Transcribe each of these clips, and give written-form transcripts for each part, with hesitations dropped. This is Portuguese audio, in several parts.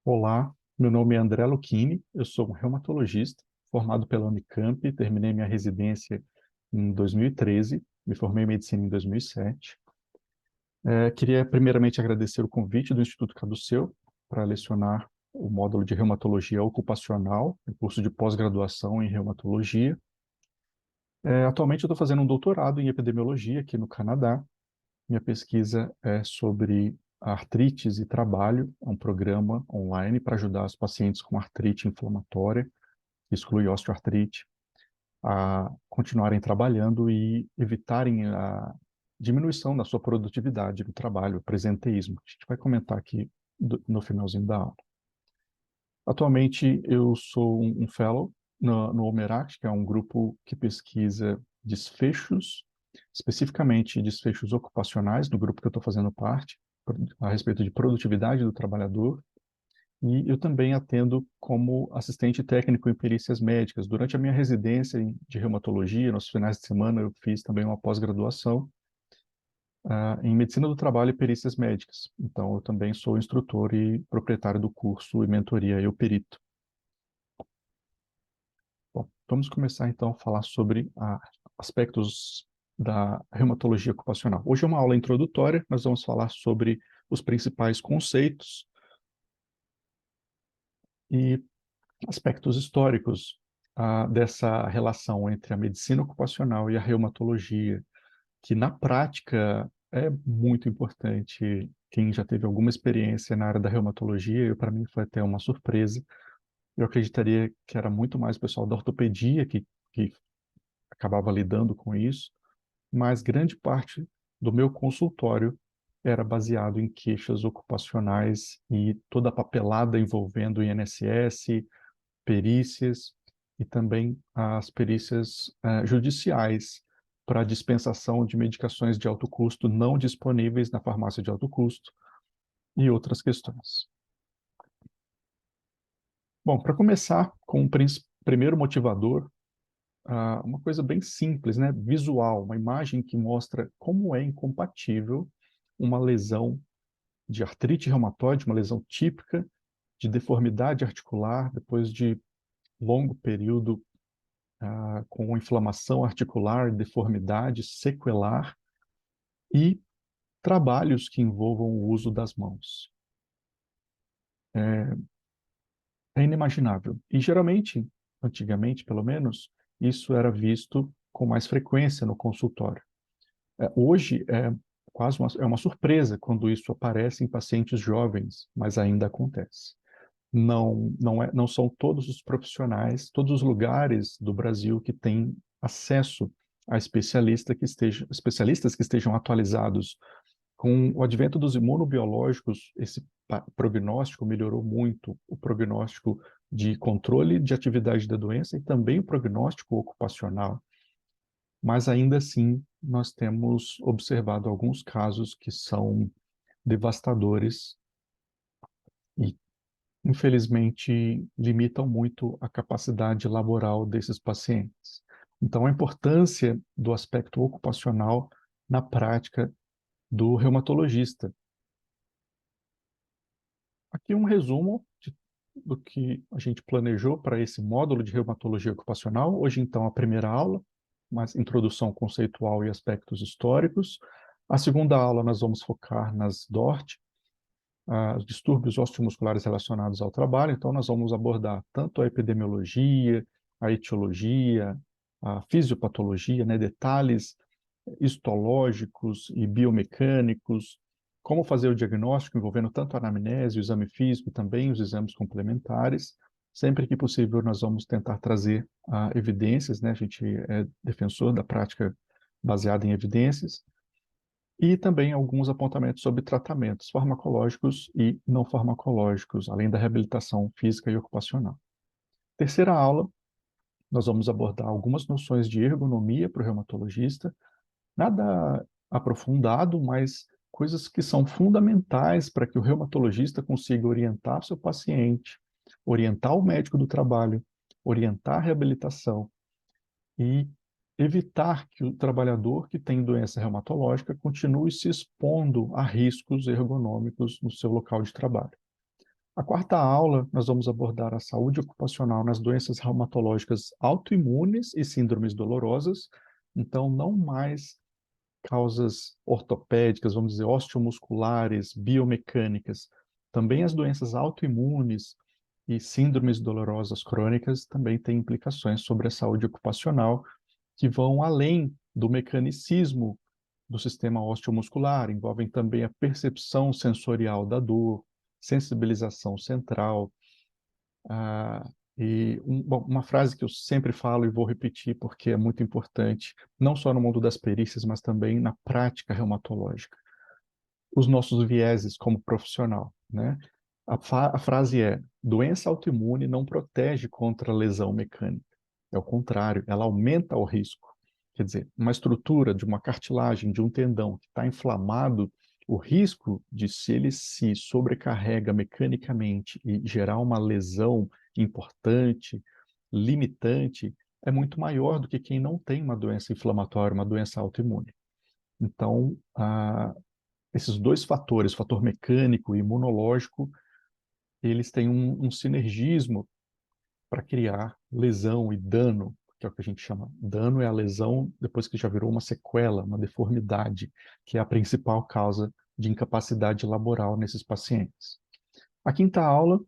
Olá, meu nome é André Lucchini, eu sou um reumatologista formado pela Unicamp, terminei minha residência em 2013, me formei em medicina em 2007. Queria primeiramente agradecer o convite do Instituto Caduceu para lecionar o módulo de reumatologia ocupacional, um curso de pós-graduação em reumatologia. Atualmente eu estou fazendo um doutorado em epidemiologia aqui no Canadá. Minha pesquisa é sobre artrites e trabalho, é um programa online para ajudar os pacientes com artrite inflamatória, que exclui osteoartrite, a continuarem trabalhando e evitarem a diminuição da sua produtividade no trabalho, o presenteísmo. A gente vai comentar aqui no finalzinho da aula. Atualmente eu sou um fellow no OMERACT, que é um grupo que pesquisa desfechos, especificamente desfechos ocupacionais, do grupo que eu estou fazendo parte, a respeito de produtividade do trabalhador, e eu também atendo como assistente técnico em perícias médicas. Durante a minha residência de reumatologia, nos finais de semana, eu fiz também uma pós-graduação em medicina do trabalho e perícias médicas. Então, eu também sou instrutor e proprietário do curso e mentoria Eu Perito. Bom, vamos começar então a falar sobre aspectos da reumatologia ocupacional. Hoje é uma aula introdutória, nós vamos falar sobre os principais conceitos e aspectos históricos dessa relação entre a medicina ocupacional e a reumatologia, que na prática é muito importante. Quem já teve alguma experiência na área da reumatologia, para mim foi até uma surpresa. Eu acreditaria que era muito mais o pessoal da ortopedia que acabava lidando com isso, mas grande parte do meu consultório era baseado em queixas ocupacionais e toda a papelada envolvendo o INSS, perícias e também as perícias judiciais para dispensação de medicações de alto custo não disponíveis na farmácia de alto custo e outras questões. Bom, para começar com o primeiro motivador, uma coisa bem simples, né? Visual, uma imagem que mostra como é incompatível uma lesão de artrite reumatoide, uma lesão típica de deformidade articular depois de longo período com inflamação articular, deformidade sequelar e trabalhos que envolvam o uso das mãos. É inimaginável. E geralmente, antigamente pelo menos, isso era visto com mais frequência no consultório. Hoje é quase uma surpresa quando isso aparece em pacientes jovens, mas ainda acontece. Não são todos os profissionais, todos os lugares do Brasil que têm acesso a especialistas que estejam atualizados. Com o advento dos imunobiológicos, esse prognóstico melhorou muito, o prognóstico de controle de atividade da doença e também o prognóstico ocupacional. Mas ainda assim, nós temos observado alguns casos que são devastadores e infelizmente, limitam muito a capacidade laboral desses pacientes. Então, a importância do aspecto ocupacional na prática do reumatologista. Aqui um resumo do que a gente planejou para esse módulo de reumatologia ocupacional. Hoje, então, a primeira aula, mais introdução conceitual e aspectos históricos. A segunda aula, nós vamos focar nas DORT, os distúrbios osteomusculares relacionados ao trabalho. Então, nós vamos abordar tanto a epidemiologia, a etiologia, a fisiopatologia, né, detalhes histológicos e biomecânicos, como fazer o diagnóstico envolvendo tanto a anamnese, o exame físico e também os exames complementares. Sempre que possível, nós vamos tentar trazer evidências, né? A gente é defensor da prática baseada em evidências, e também alguns apontamentos sobre tratamentos farmacológicos e não farmacológicos, além da reabilitação física e ocupacional. Terceira aula, nós vamos abordar algumas noções de ergonomia para o reumatologista, nada aprofundado, mas coisas que são fundamentais para que o reumatologista consiga orientar seu paciente, orientar o médico do trabalho, orientar a reabilitação e evitar que o trabalhador que tem doença reumatológica continue se expondo a riscos ergonômicos no seu local de trabalho. A quarta aula, nós vamos abordar a saúde ocupacional nas doenças reumatológicas autoimunes e síndromes dolorosas. Então, não mais causas ortopédicas, vamos dizer, osteomusculares, biomecânicas. Também as doenças autoimunes e síndromes dolorosas crônicas também têm implicações sobre a saúde ocupacional, que vão além do mecanicismo do sistema osteomuscular, envolvem também a percepção sensorial da dor, sensibilização central. Ah, bom, uma frase que eu sempre falo e vou repetir porque é muito importante, não só no mundo das perícias, mas também na prática reumatológica. Os nossos vieses como profissional, né? A frase é: doença autoimune não protege contra lesão mecânica. É o contrário, ela aumenta o risco. Quer dizer, uma estrutura de uma cartilagem, de um tendão que está inflamado, o risco de, se ele se sobrecarrega mecanicamente e gerar uma lesão importante, limitante, é muito maior do que quem não tem uma doença inflamatória, uma doença autoimune. Então, esses dois fatores, o fator mecânico e imunológico, eles têm um sinergismo para criar lesão e dano, que é o que a gente chama. Dano é a lesão depois que já virou uma sequela, uma deformidade, que é a principal causa de incapacidade laboral nesses pacientes. A quinta aula,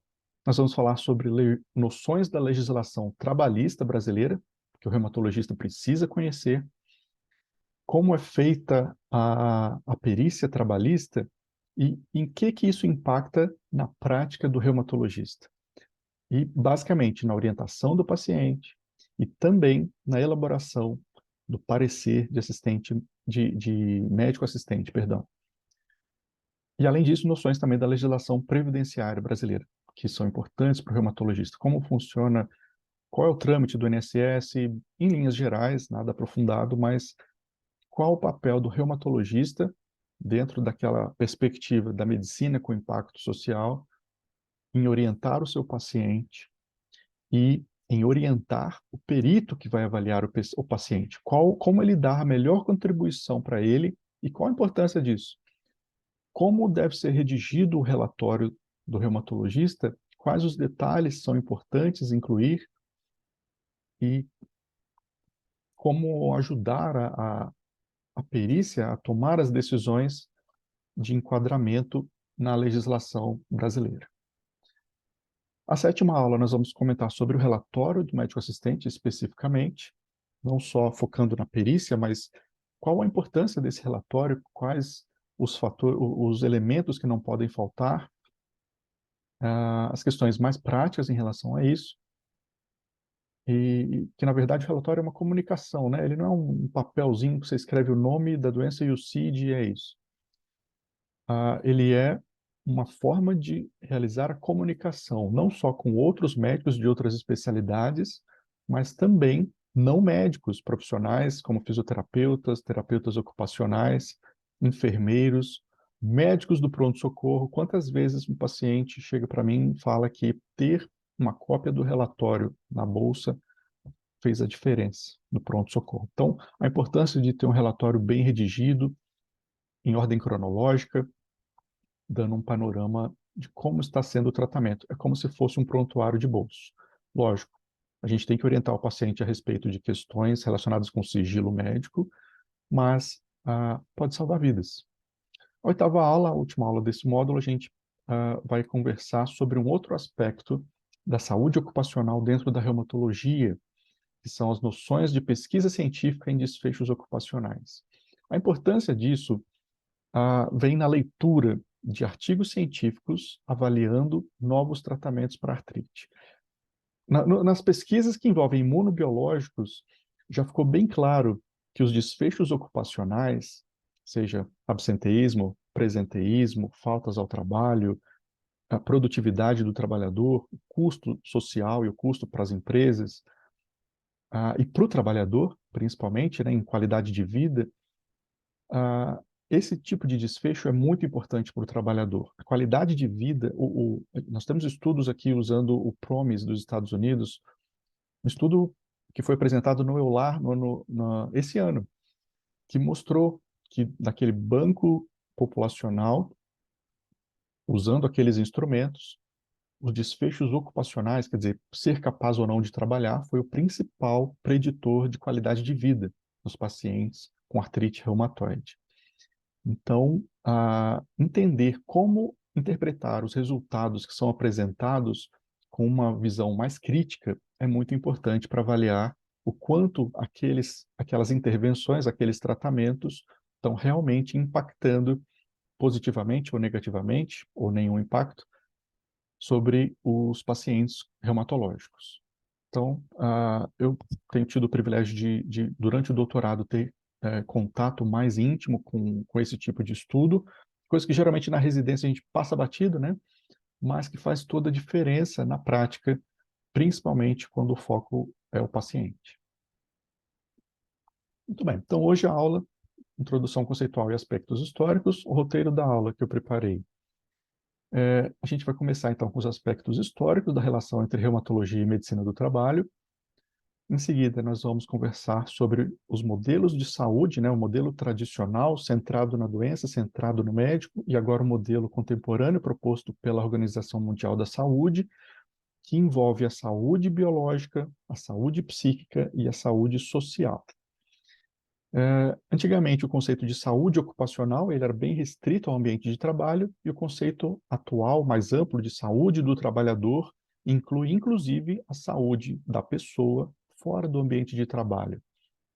nós vamos falar sobre noções da legislação trabalhista brasileira, que o reumatologista precisa conhecer, como é feita a perícia trabalhista e em que isso impacta na prática do reumatologista. E, basicamente, na orientação do paciente e também na elaboração do parecer de assistente, de médico assistente, perdão. E, além disso, noções também da legislação previdenciária brasileira, que são importantes para o reumatologista. Como funciona, qual é o trâmite do INSS, em linhas gerais, nada aprofundado, mas qual o papel do reumatologista dentro daquela perspectiva da medicina com impacto social em orientar o seu paciente e em orientar o perito que vai avaliar o paciente, como ele dá a melhor contribuição para ele e qual a importância disso. Como deve ser redigido o relatório do reumatologista, quais os detalhes são importantes incluir e como ajudar a perícia a tomar as decisões de enquadramento na legislação brasileira. A sétima aula nós vamos comentar sobre o relatório do médico assistente especificamente, não só focando na perícia, mas qual a importância desse relatório, quais os fatores, os elementos que não podem faltar, as questões mais práticas em relação a isso, e que na verdade o relatório é uma comunicação, né? Ele não é um papelzinho que você escreve o nome da doença e o CID e é isso. Ele é uma forma de realizar a comunicação, não só com outros médicos de outras especialidades, mas também não médicos profissionais, como fisioterapeutas, terapeutas ocupacionais, enfermeiros, médicos do pronto-socorro. Quantas vezes um paciente chega para mim e fala que ter uma cópia do relatório na bolsa fez a diferença no pronto-socorro. Então, a importância de ter um relatório bem redigido, em ordem cronológica, dando um panorama de como está sendo o tratamento. É como se fosse um prontuário de bolso. Lógico, a gente tem que orientar o paciente a respeito de questões relacionadas com sigilo médico, mas pode salvar vidas. A oitava aula, a última aula desse módulo, a gente vai conversar sobre um outro aspecto da saúde ocupacional dentro da reumatologia, que são as noções de pesquisa científica em desfechos ocupacionais. A importância disso vem na leitura de artigos científicos avaliando novos tratamentos para artrite. Nas pesquisas que envolvem imunobiológicos, já ficou bem claro que os desfechos ocupacionais, seja absenteísmo, presenteísmo, faltas ao trabalho, a produtividade do trabalhador, o custo social e o custo para as empresas, e para o trabalhador, principalmente, né, em qualidade de vida, esse tipo de desfecho é muito importante para o trabalhador. A qualidade de vida, nós temos estudos aqui usando o PROMIS dos Estados Unidos, um estudo que foi apresentado no EULAR esse ano, que mostrou que naquele banco populacional, usando aqueles instrumentos, os desfechos ocupacionais, quer dizer, ser capaz ou não de trabalhar, foi o principal preditor de qualidade de vida nos pacientes com artrite reumatoide. Então, entender como interpretar os resultados que são apresentados com uma visão mais crítica é muito importante para avaliar o quanto aquelas intervenções, aqueles tratamentos estão realmente impactando positivamente ou negativamente, ou nenhum impacto, sobre os pacientes reumatológicos. Então, eu tenho tido o privilégio durante o doutorado, ter contato mais íntimo com esse tipo de estudo, coisa que geralmente na residência a gente passa batido, né? Mas que faz toda a diferença na prática, principalmente quando o foco é o paciente. Muito bem, então hoje a aula, Introdução Conceitual e Aspectos Históricos, o roteiro da aula que eu preparei. A gente vai começar então com os aspectos históricos da relação entre reumatologia e medicina do trabalho. Em seguida, nós vamos conversar sobre os modelos de saúde, né? O modelo tradicional, centrado na doença, centrado no médico, e agora o modelo contemporâneo proposto pela Organização Mundial da Saúde, que envolve a saúde biológica, a saúde psíquica e a saúde social. Antigamente, o conceito de saúde ocupacional ele era bem restrito ao ambiente de trabalho, e o conceito atual, mais amplo, de saúde do trabalhador, inclui, inclusive, a saúde da pessoa fora do ambiente de trabalho.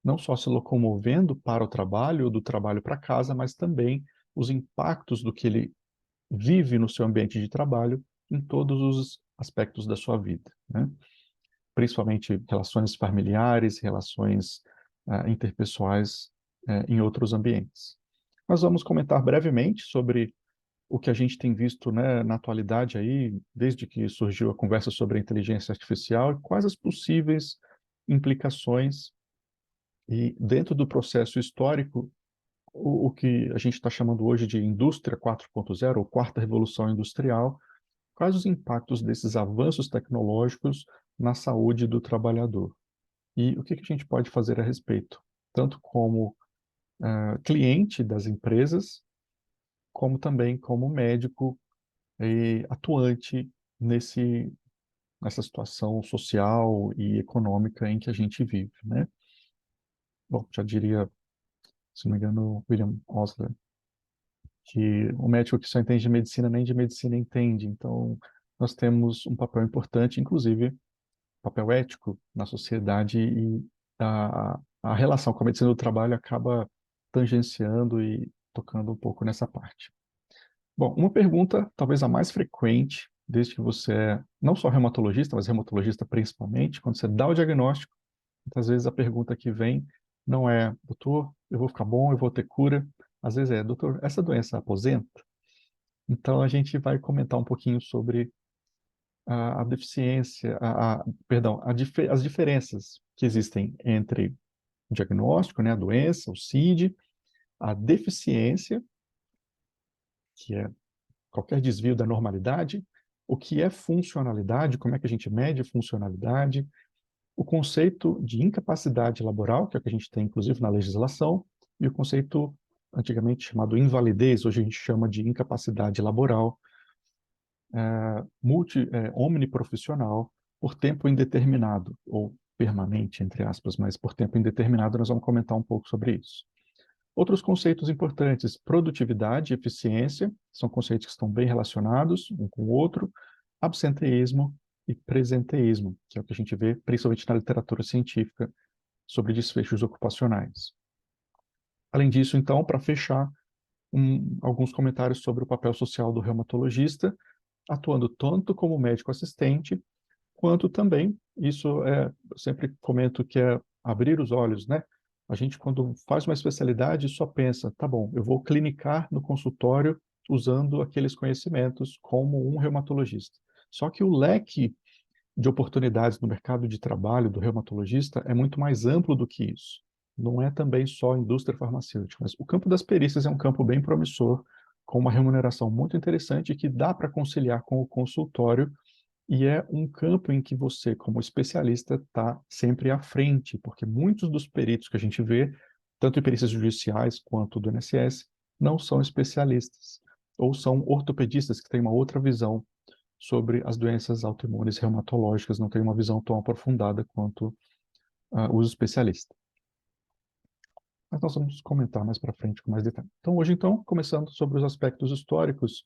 Não só se locomovendo para o trabalho ou do trabalho para casa, mas também os impactos do que ele vive no seu ambiente de trabalho em todos os aspectos da sua vida, né? Principalmente relações familiares, relações interpessoais em outros ambientes. Nós vamos comentar brevemente sobre o que a gente tem visto, né, na atualidade aí, desde que surgiu a conversa sobre a inteligência artificial, e quais as possíveis implicações e dentro do processo histórico, o que a gente está chamando hoje de indústria 4.0, ou quarta revolução industrial, quais os impactos desses avanços tecnológicos na saúde do trabalhador. E o que a gente pode fazer a respeito, tanto como cliente das empresas, como também como médico e atuante nessa situação social e econômica em que a gente vive, né? Bom, já diria, se não me engano, William Osler, que o médico que só entende de medicina nem de medicina entende. Então, nós temos um papel importante, inclusive papel ético na sociedade, e a relação com a medicina do trabalho acaba tangenciando e tocando um pouco nessa parte. Bom, uma pergunta, talvez a mais frequente, desde que você é não só reumatologista, mas reumatologista principalmente, quando você dá o diagnóstico, muitas vezes a pergunta que vem não é, doutor, eu vou ficar bom, eu vou ter cura. Às vezes é, doutor, essa doença aposenta? Então a gente vai comentar um pouquinho sobre a deficiência, perdão, as diferenças que existem entre o diagnóstico, né, a doença, o CID, a deficiência, que é qualquer desvio da normalidade, o que é funcionalidade, como é que a gente mede funcionalidade, o conceito de incapacidade laboral, que é o que a gente tem, inclusive, na legislação, e o conceito antigamente chamado invalidez, hoje a gente chama de incapacidade laboral, omniprofissional, por tempo indeterminado, ou permanente, entre aspas, mas por tempo indeterminado nós vamos comentar um pouco sobre isso. Outros conceitos importantes, produtividade e eficiência, são conceitos que estão bem relacionados um com o outro, absenteísmo e presenteísmo, que é o que a gente vê principalmente na literatura científica sobre desfechos ocupacionais. Além disso, então, para fechar, alguns comentários sobre o papel social do reumatologista, atuando tanto como médico assistente, quanto também, eu sempre comento que é abrir os olhos, né? A gente, quando faz uma especialidade, só pensa, tá bom, eu vou clinicar no consultório usando aqueles conhecimentos como um reumatologista. Só que o leque de oportunidades no mercado de trabalho do reumatologista é muito mais amplo do que isso. Não é também só indústria farmacêutica, mas o campo das perícias é um campo bem promissor, com uma remuneração muito interessante que dá para conciliar com o consultório, e é um campo em que você, como especialista, está sempre à frente, porque muitos dos peritos que a gente vê, tanto em perícias judiciais quanto do INSS, não são especialistas, ou são ortopedistas que têm uma outra visão sobre as doenças autoimunes reumatológicas, não tem uma visão tão aprofundada quanto os especialistas. Mas nós vamos comentar mais para frente com mais detalhe. Então, hoje, então, começando sobre os aspectos históricos.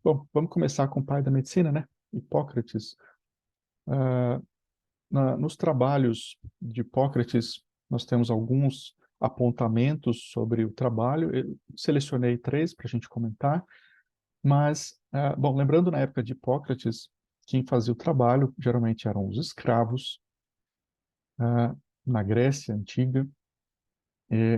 Bom, vamos começar com o pai da medicina, né? Hipócrates. Nos trabalhos de Hipócrates, nós temos alguns apontamentos sobre o trabalho. Eu selecionei 3 para a gente comentar. Mas, bom, lembrando na época de Hipócrates, quem fazia o trabalho geralmente eram os escravos, na Grécia Antiga.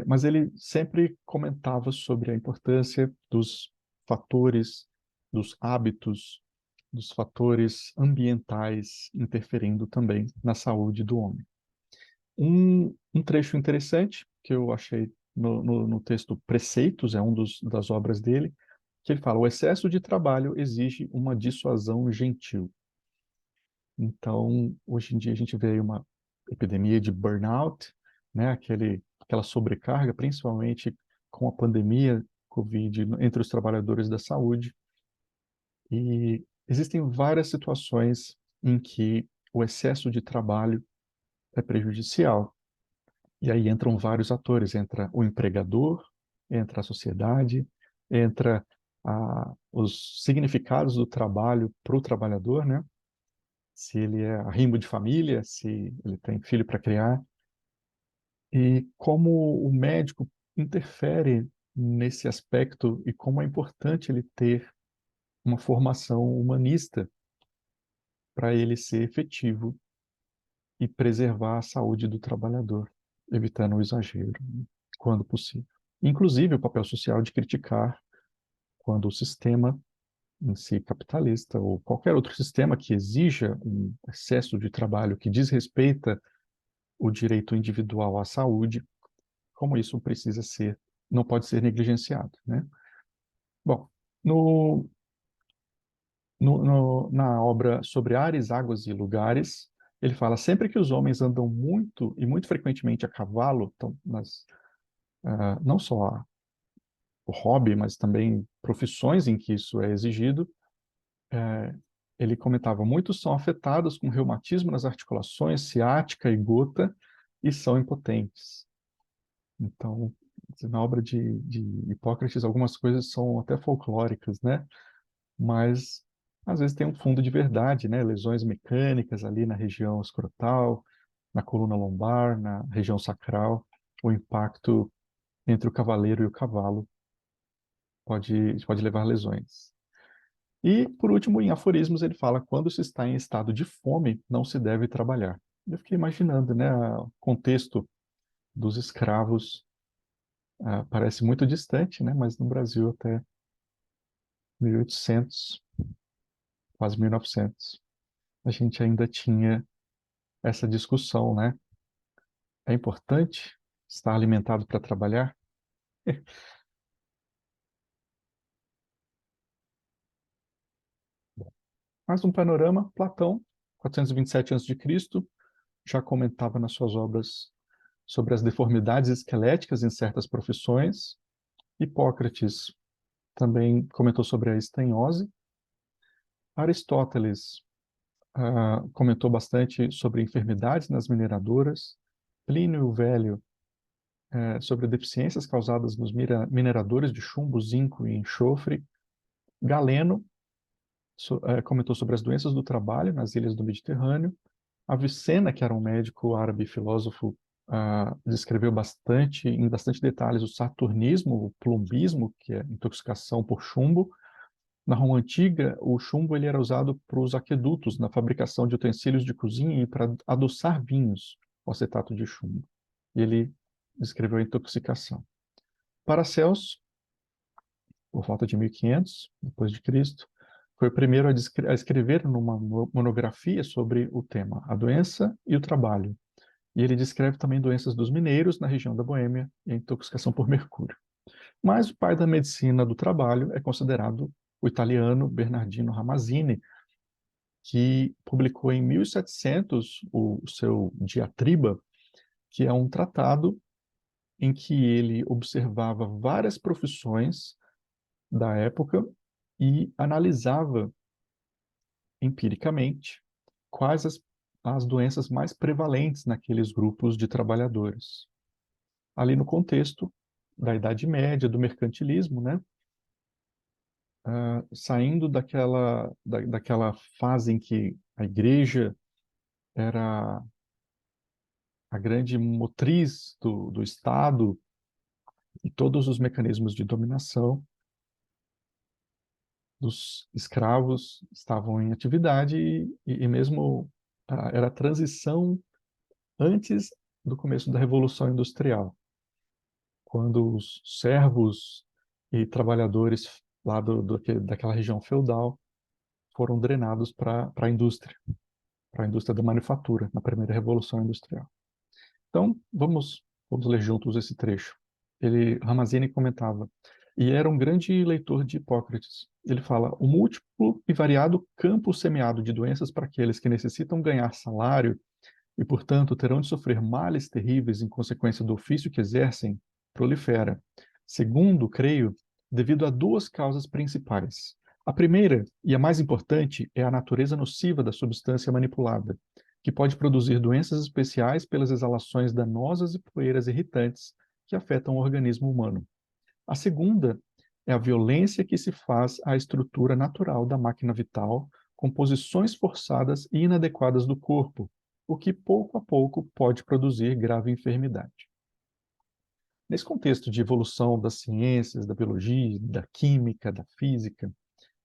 Mas ele sempre comentava sobre a importância dos fatores, dos hábitos, dos fatores ambientais interferindo também na saúde do homem. Um trecho interessante que eu achei no texto Preceitos, é das obras dele, que ele fala: o excesso de trabalho exige uma dissuasão gentil. Então, hoje em dia a gente vê aí uma epidemia de burnout, né? Aquela sobrecarga, principalmente com a pandemia Covid entre os trabalhadores da saúde. E existem várias situações em que o excesso de trabalho é prejudicial. E aí entram vários atores, entra o empregador, entra a sociedade, entra os significados do trabalho para o trabalhador, né? Se ele é arrimo de família, se ele tem filho para criar, e como o médico interfere nesse aspecto e como é importante ele ter uma formação humanista para ele ser efetivo e preservar a saúde do trabalhador, evitando o exagero, quando possível. Inclusive o papel social de criticar quando o sistema em si capitalista ou qualquer outro sistema que exija um excesso de trabalho que desrespeita o direito individual à saúde, como isso precisa ser, não pode ser negligenciado, né? Bom, no, na obra sobre ares, águas e lugares, ele fala: sempre que os homens andam muito e muito frequentemente a cavalo, então, não só o hobby, mas também profissões em que isso é exigido, é, ele comentava: muitos são afetados com reumatismo nas articulações, ciática e gota, e são impotentes. Então, na obra de Hipócrates, algumas coisas são até folclóricas, né? Mas às vezes tem um fundo de verdade, né? Lesões mecânicas ali na região escrotal, na coluna lombar, na região sacral, o impacto entre o cavaleiro e o cavalo pode levar lesões. E, por último, em Aforismos, ele fala: quando se está em estado de fome, não se deve trabalhar. Eu fiquei imaginando, né? O contexto dos escravos parece muito distante, né? Mas no Brasil até 1800, quase 1900, a gente ainda tinha essa discussão, né? É importante estar alimentado para trabalhar? Mais um panorama: Platão, 427 a.C., já comentava nas suas obras sobre as deformidades esqueléticas em certas profissões. Hipócrates também comentou sobre a estenose. Aristóteles comentou bastante sobre enfermidades nas mineradoras. Plínio o Velho sobre deficiências causadas nos mineradores de chumbo, zinco e enxofre. Galeno comentou sobre as doenças do trabalho nas ilhas do Mediterrâneo. Avicena, que era um médico árabe filósofo, descreveu em bastante detalhes o saturnismo, o plumbismo, que é intoxicação por chumbo. Na Roma Antiga, o chumbo ele era usado para os aquedutos, na fabricação de utensílios de cozinha e para adoçar vinhos, o acetato de chumbo. E ele descreveu a intoxicação. Paracelso, por volta de 1500 depois de Cristo, foi o primeiro a escrever numa monografia sobre o tema, a doença e o trabalho. E ele descreve também doenças dos mineiros na região da Boêmia e a intoxicação por mercúrio. Mas o pai da medicina do trabalho é considerado o italiano Bernardino Ramazzini, que publicou em 1700 o seu Diatriba, que é um tratado em que ele observava várias profissões da época e analisava empiricamente, quais as doenças mais prevalentes naqueles grupos de trabalhadores. Ali no contexto da Idade Média, do mercantilismo, né? Saindo daquela fase em que a igreja era a grande motriz do Estado e todos os mecanismos de dominação dos escravos estavam em atividade e mesmo era a transição antes do começo da Revolução Industrial, quando os servos e trabalhadores lá daquela região feudal foram drenados para a indústria da manufatura, na primeira Revolução Industrial. Então, vamos ler juntos esse trecho. Ramazzini comentava, e era um grande leitor de Hipócrates. Ele fala, o múltiplo e variado campo semeado de doenças para aqueles que necessitam ganhar salário e, portanto, terão de sofrer males terríveis em consequência do ofício que exercem, prolifera. Segundo, creio, devido a duas causas principais. A primeira, e a mais importante, é a natureza nociva da substância manipulada, que pode produzir doenças especiais pelas exalações danosas e poeiras irritantes que afetam o organismo humano. A segunda é a violência que se faz à estrutura natural da máquina vital, com posições forçadas e inadequadas do corpo, o que pouco a pouco pode produzir grave enfermidade. Nesse contexto de evolução das ciências, da biologia, da química, da física,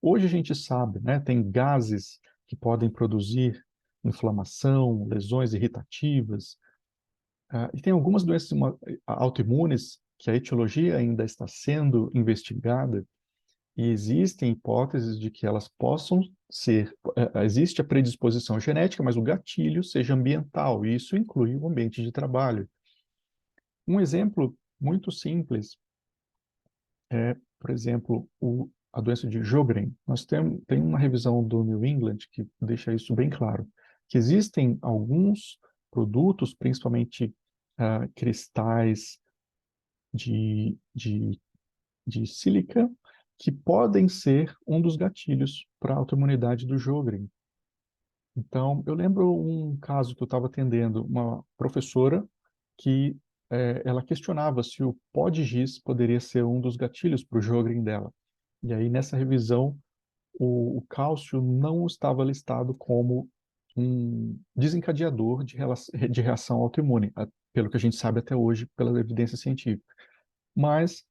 hoje a gente sabe, né, tem gases que podem produzir inflamação, lesões irritativas, e tem algumas doenças autoimunes que a etiologia ainda está sendo investigada e existem hipóteses de que elas possam ser, existe a predisposição genética, mas o gatilho seja ambiental, e isso inclui o ambiente de trabalho. Um exemplo muito simples é, por exemplo, a doença de Sjögren. Nós tem uma revisão do New England que deixa isso bem claro, que existem alguns produtos, principalmente cristais de sílica, que podem ser um dos gatilhos para a autoimunidade do Sjögren. Então, eu lembro um caso que eu estava atendendo, uma professora que ela questionava se o pó de giz poderia ser um dos gatilhos para o Sjögren dela. E aí, nessa revisão, o cálcio não estava listado como um desencadeador de reação autoimune, pelo que a gente sabe até hoje, pela evidência científica, mas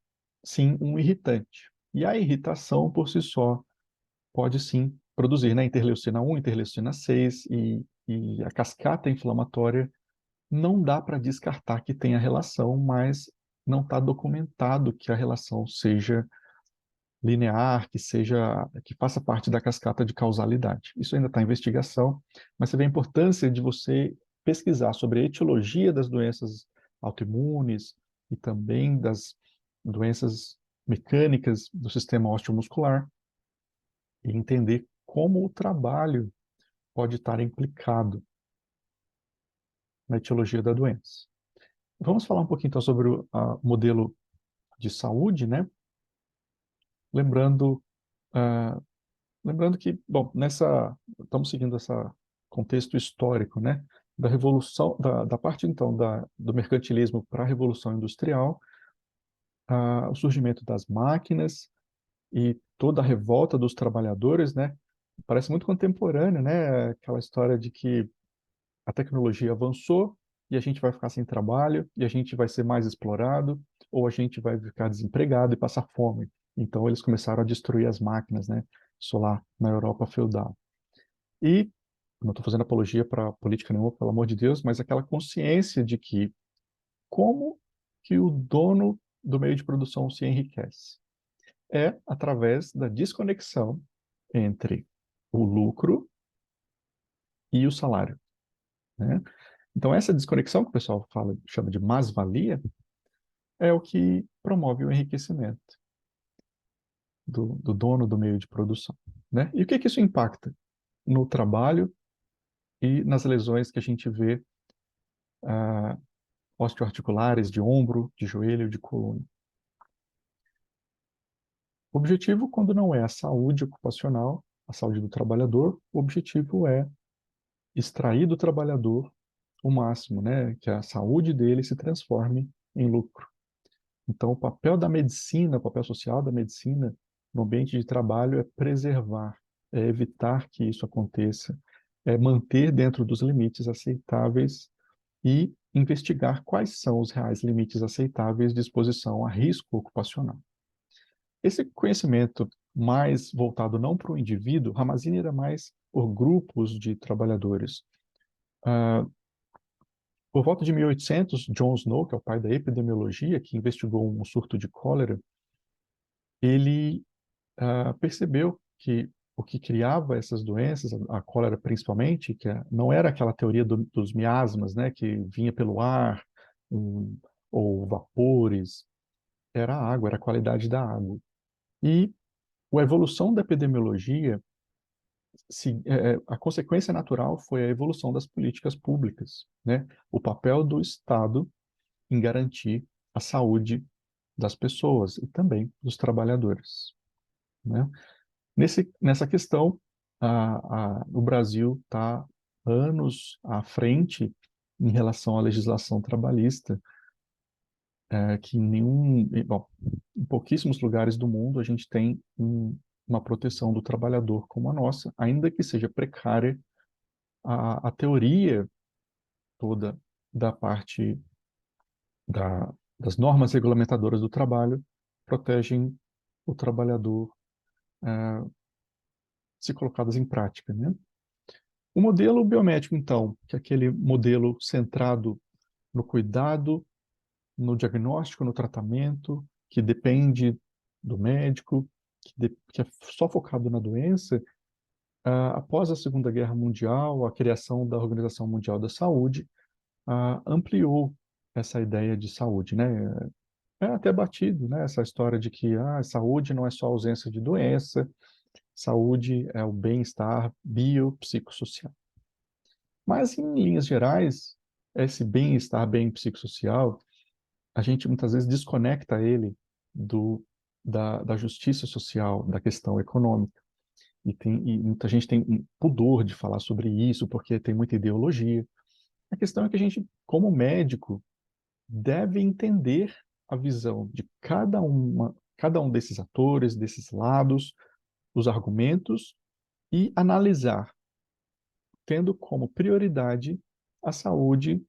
sim um irritante. E a irritação, por si só, pode sim produzir, né, interleucina 1, interleucina 6 e a cascata inflamatória não dá para descartar que tenha relação, mas não está documentado que a relação seja linear, que faça parte da cascata de causalidade. Isso ainda está em investigação, mas você vê a importância de você pesquisar sobre a etiologia das doenças autoimunes e também das doenças mecânicas do sistema osteomuscular e entender como o trabalho pode estar implicado na etiologia da doença. Vamos falar um pouquinho então sobre o modelo de saúde, né? Lembrando, uh, lembrando que, bom, estamos seguindo esse contexto histórico, né? Da revolução, da parte então do mercantilismo para a revolução industrial, o surgimento das máquinas e toda a revolta dos trabalhadores, né? Parece muito contemporâneo, né? Aquela história de que a tecnologia avançou e a gente vai ficar sem trabalho e a gente vai ser mais explorado ou a gente vai ficar desempregado e passar fome. Então eles começaram a destruir as máquinas, né? Isso lá na Europa feudal. E não estou fazendo apologia para política nenhuma, pelo amor de Deus, mas aquela consciência de que como que o dono do meio de produção se enriquece? É através da desconexão entre o lucro e o salário, né? Então, essa desconexão que o pessoal chama de mais-valia, é o que promove o enriquecimento do dono do meio de produção, né? E o que isso impacta no trabalho e nas lesões que a gente vê osteoarticulares de ombro, de joelho, de coluna? O objetivo, quando não é a saúde ocupacional, a saúde do trabalhador, o objetivo é extrair do trabalhador o máximo, né? Que a saúde dele se transforme em lucro. Então, o papel da medicina, o papel social da medicina no ambiente de trabalho é preservar, é evitar que isso aconteça, é manter dentro dos limites aceitáveis e investigar quais são os reais limites aceitáveis de exposição a risco ocupacional. Esse conhecimento mais voltado não para o indivíduo, Ramazzini era mais por grupos de trabalhadores. Uh, por volta de 1800, John Snow, que é o pai da epidemiologia, que investigou um surto de cólera, ele percebeu que o que criava essas doenças, a cólera principalmente, não era aquela teoria dos miasmas, né, que vinha pelo ar, ou vapores, era a água, era a qualidade da água. E a evolução da epidemiologia, a consequência natural foi a evolução das políticas públicas, né? O papel do Estado em garantir a saúde das pessoas e também dos trabalhadores, né? Nessa questão, o Brasil está anos à frente em relação à legislação trabalhista, que bom, em pouquíssimos lugares do mundo a gente tem uma proteção do trabalhador como a nossa, ainda que seja precária. A teoria toda da parte das normas regulamentadoras do trabalho protegem o trabalhador, se colocadas em prática, né? O modelo biomédico, então, que é aquele modelo centrado no cuidado, no diagnóstico, no tratamento, que depende do médico, que é só focado na doença, após a Segunda Guerra Mundial, a criação da Organização Mundial da Saúde, ampliou essa ideia de saúde, né? É até batido, né? Essa história de que saúde não é só ausência de doença, saúde é o bem-estar biopsicossocial. Mas, em linhas gerais, esse bem-estar bem psicossocial, a gente muitas vezes desconecta ele da justiça social, da questão econômica. E muita gente tem um pudor de falar sobre isso, porque tem muita ideologia. A questão é que a gente, como médico, deve entender a visão de cada um desses atores, desses lados, os argumentos, e analisar, tendo como prioridade a saúde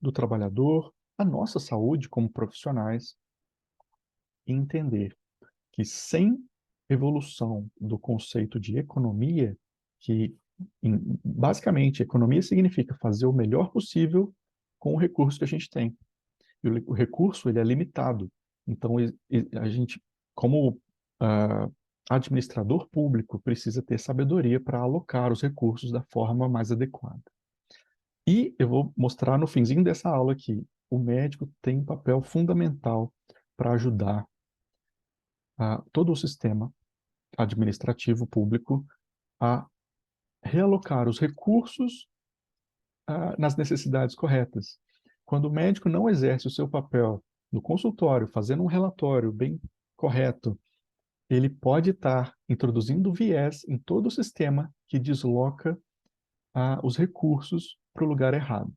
do trabalhador, a nossa saúde como profissionais, e entender que sem evolução do conceito de economia, que basicamente economia significa fazer o melhor possível com o recurso que a gente tem. E o recurso ele é limitado. Então a gente, como administrador público, precisa ter sabedoria para alocar os recursos da forma mais adequada. E eu vou mostrar no finzinho dessa aula que o médico tem um papel fundamental para ajudar todo o sistema administrativo público a realocar os recursos nas necessidades corretas. Quando o médico não exerce o seu papel no consultório, fazendo um relatório bem correto, ele pode estar introduzindo viés em todo o sistema que desloca os recursos para o lugar errado.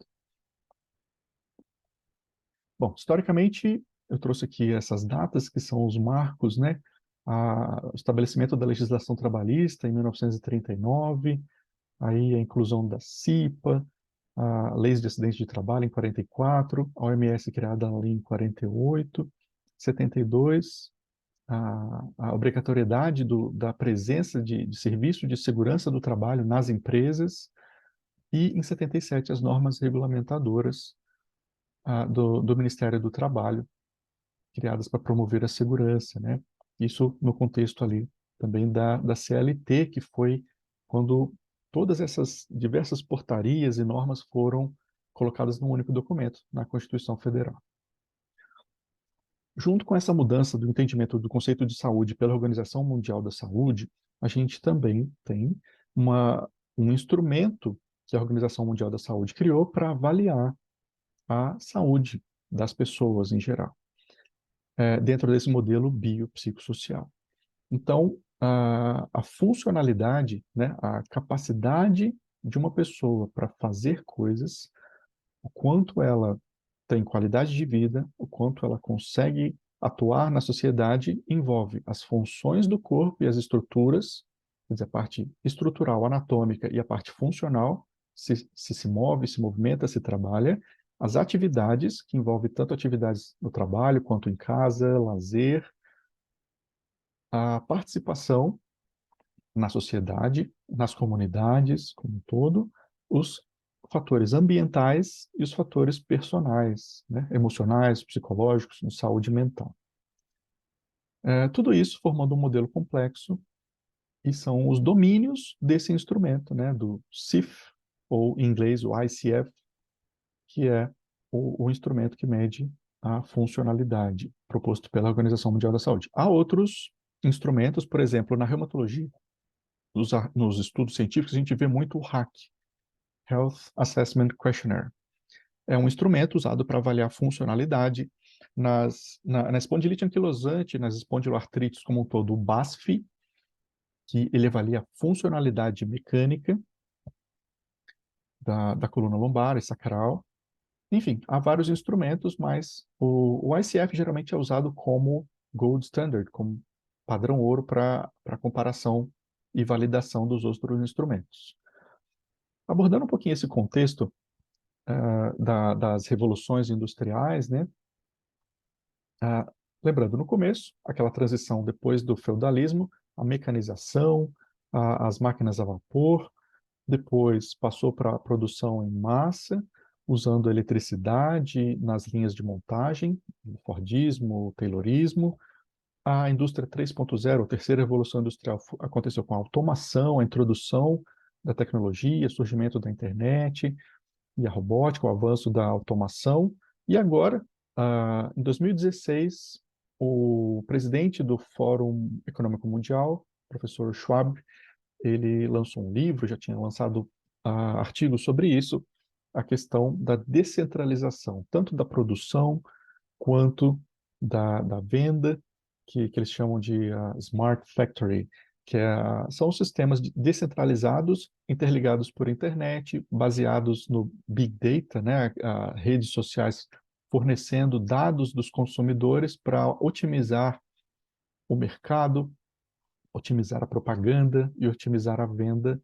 Bom, historicamente, eu trouxe aqui essas datas que são os marcos, né? O estabelecimento da legislação trabalhista em 1939, aí a inclusão da CIPA, a Leis de Acidente de Trabalho em 44, a OMS criada ali em 48, 72, a obrigatoriedade da presença de serviço de segurança do trabalho nas empresas, e em 77 as normas regulamentadoras do Ministério do Trabalho, criadas para promover a segurança, né? Isso no contexto ali também da CLT, que foi quando todas essas diversas portarias e normas foram colocadas num único documento, na Constituição Federal. Junto com essa mudança do entendimento do conceito de saúde pela Organização Mundial da Saúde, a gente também tem um instrumento que a Organização Mundial da Saúde criou para avaliar a saúde das pessoas em geral, dentro desse modelo biopsicossocial. Então, a funcionalidade, né, a capacidade de uma pessoa para fazer coisas, o quanto ela tem qualidade de vida, o quanto ela consegue atuar na sociedade, envolve as funções do corpo e as estruturas, quer dizer, a parte estrutural, anatômica e a parte funcional, se move, se movimenta, se trabalha, as atividades, que envolvem tanto atividades no trabalho quanto em casa, lazer, a participação na sociedade, nas comunidades como um todo, os fatores ambientais e os fatores personais, né, emocionais, psicológicos, de saúde mental. Tudo isso formando um modelo complexo e são os domínios desse instrumento, né, do CIF, ou em inglês o ICF, que é o instrumento que mede a funcionalidade proposto pela Organização Mundial da Saúde. Há outros instrumentos, por exemplo, na reumatologia, nos estudos científicos, a gente vê muito o HAQ, Health Assessment Questionnaire. É um instrumento usado para avaliar a funcionalidade na espondilite anquilosante, nas espondiloartrites como um todo, o BASF, que ele avalia a funcionalidade mecânica da coluna lombar e sacral. Enfim, há vários instrumentos, mas o ICF geralmente é usado como gold standard, como padrão ouro para comparação e validação dos outros instrumentos. Abordando um pouquinho esse contexto das revoluções industriais, né? Lembrando, no começo, aquela transição depois do feudalismo, a mecanização, as máquinas a vapor, depois passou para a produção em massa, usando a eletricidade nas linhas de montagem, o Fordismo, o Taylorismo. A indústria 3.0, a terceira revolução industrial, aconteceu com a automação, a introdução da tecnologia, surgimento da internet e a robótica, o avanço da automação. E agora, em 2016, o presidente do Fórum Econômico Mundial, professor Schwab, ele lançou um livro, já tinha lançado artigos sobre isso, a questão da descentralização, tanto da produção quanto da venda, que eles chamam de Smart Factory, são sistemas descentralizados, interligados por internet, baseados no Big Data, né, redes sociais fornecendo dados dos consumidores para otimizar o mercado, otimizar a propaganda e otimizar a venda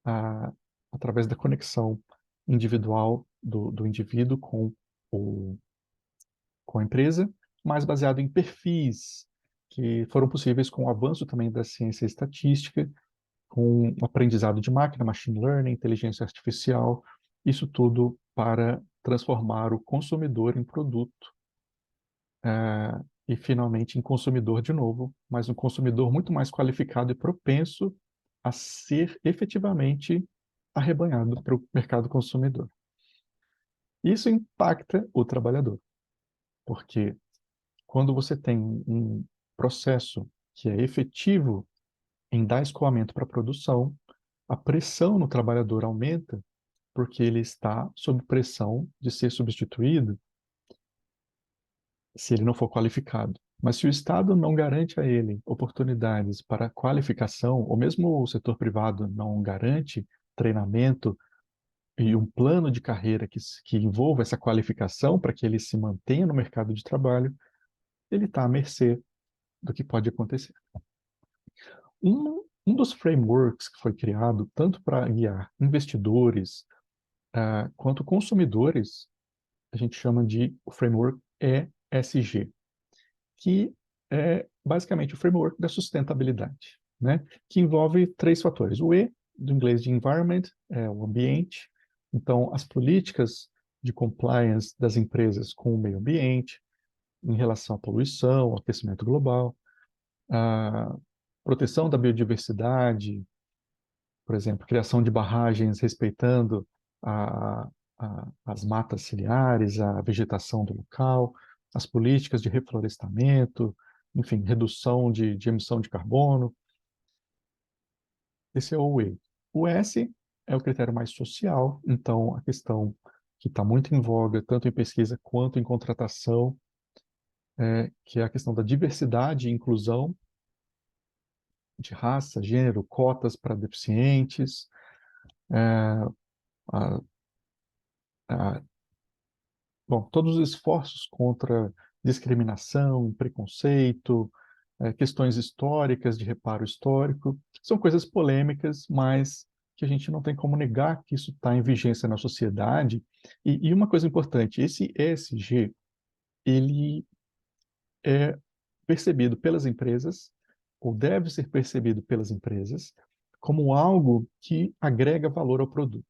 a, através da conexão individual do indivíduo o, com a empresa, mas baseado em perfis que foram possíveis com o avanço também da ciência estatística, com o aprendizado de máquina, machine learning, inteligência artificial, isso tudo para transformar o consumidor em produto e finalmente em consumidor de novo, mas um consumidor muito mais qualificado e propenso a ser efetivamente arrebanhado para o mercado consumidor. Isso impacta o trabalhador, porque quando você tem um processo que é efetivo em dar escoamento para a produção, a pressão no trabalhador aumenta porque ele está sob pressão de ser substituído se ele não for qualificado. Mas se o Estado não garante a ele oportunidades para qualificação, ou mesmo o setor privado não garante treinamento e um plano de carreira que envolva essa qualificação para que ele se mantenha no mercado de trabalho, ele está à mercê do que pode acontecer. Um dos frameworks que foi criado tanto para guiar investidores quanto consumidores, a gente chama de o framework ESG, que é basicamente o framework da sustentabilidade, né? Que envolve três fatores. O E, do inglês de environment, é o ambiente. Então, as políticas de compliance das empresas com o meio ambiente, em relação à poluição, ao aquecimento global, a proteção da biodiversidade, por exemplo, criação de barragens respeitando a, as matas ciliares, a vegetação do local, as políticas de reflorestamento, enfim, redução de emissão de carbono. Esse é o E. O S é o critério mais social, então a questão que está muito em voga, tanto em pesquisa quanto em contratação, que é a questão da diversidade e inclusão. de raça, gênero, cotas para deficientes, é, a, a, bom, todos os esforços contra discriminação, preconceito, questões históricas, de reparo histórico, são coisas polêmicas, mas que a gente não tem como negar que isso está em vigência na sociedade. E uma coisa importante, esse ESG, ele é percebido pelas empresas, ou deve ser percebido pelas empresas, como algo que agrega valor ao produto.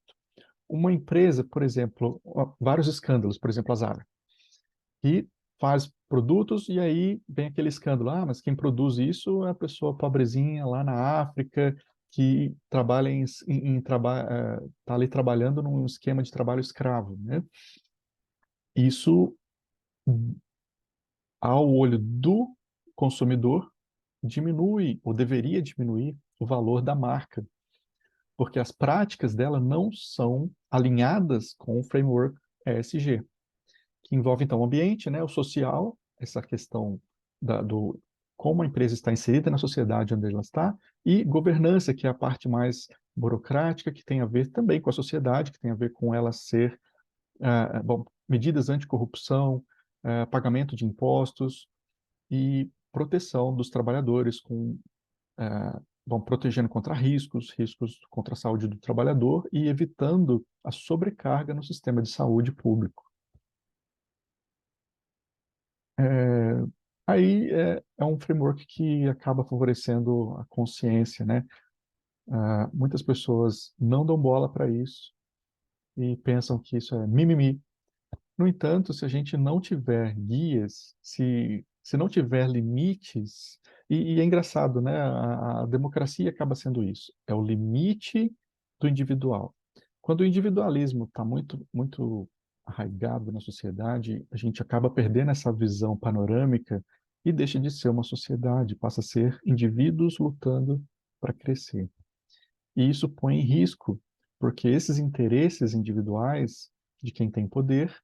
Uma empresa, por exemplo, vários escândalos, por exemplo, a Zara, que faz produtos e aí vem aquele escândalo, mas quem produz isso é a pessoa pobrezinha lá na África que trabalha tá ali trabalhando num esquema de trabalho escravo, né? Isso, ao olho do consumidor, diminui ou deveria diminuir o valor da marca, porque as práticas dela não são alinhadas com o framework ESG, que envolve então o ambiente, né, o social, essa questão do como a empresa está inserida na sociedade onde ela está, e governança, que é a parte mais burocrática, que tem a ver também com a sociedade, que tem a ver com ela ser, bom, medidas anticorrupção, pagamento de impostos e proteção dos trabalhadores com bom, protegendo contra riscos, riscos contra a saúde do trabalhador e evitando a sobrecarga no sistema de saúde público. É, aí é um framework que acaba favorecendo a consciência, né? Muitas pessoas não dão bola para isso e pensam que isso é mimimi. No entanto, se a gente não tiver guias, se não tiver limites, e é engraçado, né? A democracia acaba sendo isso, é o limite do individual. Quando o individualismo está muito arraigado na sociedade, a gente acaba perdendo essa visão panorâmica e deixa de ser uma sociedade, passa a ser indivíduos lutando para crescer. E isso põe em risco, porque esses interesses individuais de quem tem poder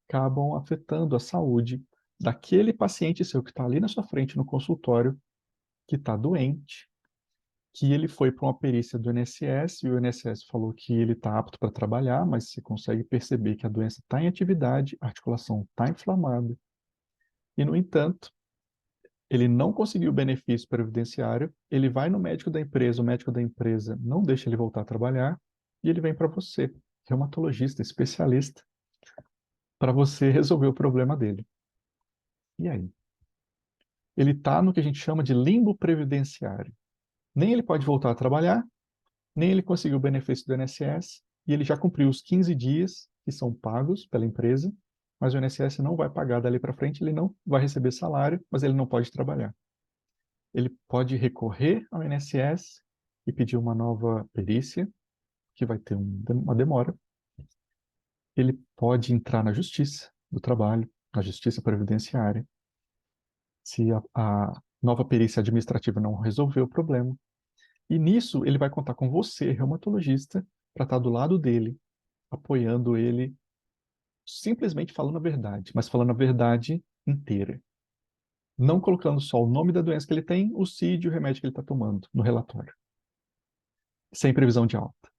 acabam afetando a saúde daquele paciente seu que está ali na sua frente no consultório, que está doente, que ele foi para uma perícia do INSS e o INSS falou que ele está apto para trabalhar, mas você consegue perceber que a doença está em atividade, a articulação está inflamada. E, no entanto, ele não conseguiu o benefício previdenciário, ele vai no médico da empresa, o médico da empresa não deixa ele voltar a trabalhar e ele vem para você, reumatologista, especialista, para você resolver o problema dele. E aí? Ele está no que a gente chama de limbo previdenciário. Nem ele pode voltar a trabalhar, nem ele conseguiu o benefício do INSS, e ele já cumpriu os 15 dias que são pagos pela empresa, mas o INSS não vai pagar dali para frente, ele não vai receber salário, mas ele não pode trabalhar. Ele pode recorrer ao INSS e pedir uma nova perícia, que vai ter uma demora. Ele pode entrar na Justiça do Trabalho, na Justiça Previdenciária, se a nova perícia administrativa não resolver o problema. E nisso ele vai contar com você, reumatologista, para estar do lado dele, apoiando ele, simplesmente falando a verdade, mas falando a verdade inteira. Não colocando só o nome da doença que ele tem, o CID e o remédio que ele está tomando no relatório. Sem previsão de alta.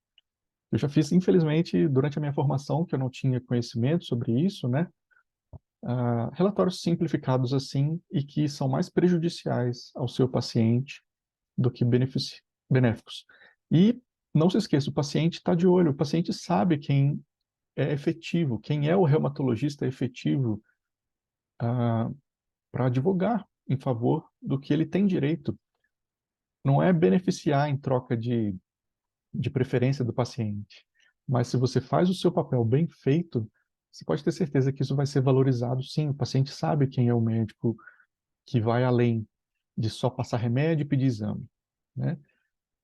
Eu já fiz, infelizmente, durante a minha formação, que eu não tinha conhecimento sobre isso, né? Relatórios simplificados assim e que são mais prejudiciais ao seu paciente do que benéficos. E não se esqueça, o paciente está de olho, o paciente sabe quem é efetivo, quem é o reumatologista efetivo para advogar em favor do que ele tem direito. Não é beneficiar em troca de preferência do paciente, mas se você faz o seu papel bem feito, você pode ter certeza que isso vai ser valorizado, sim. O paciente sabe quem é o médico que vai além de só passar remédio e pedir exame, né?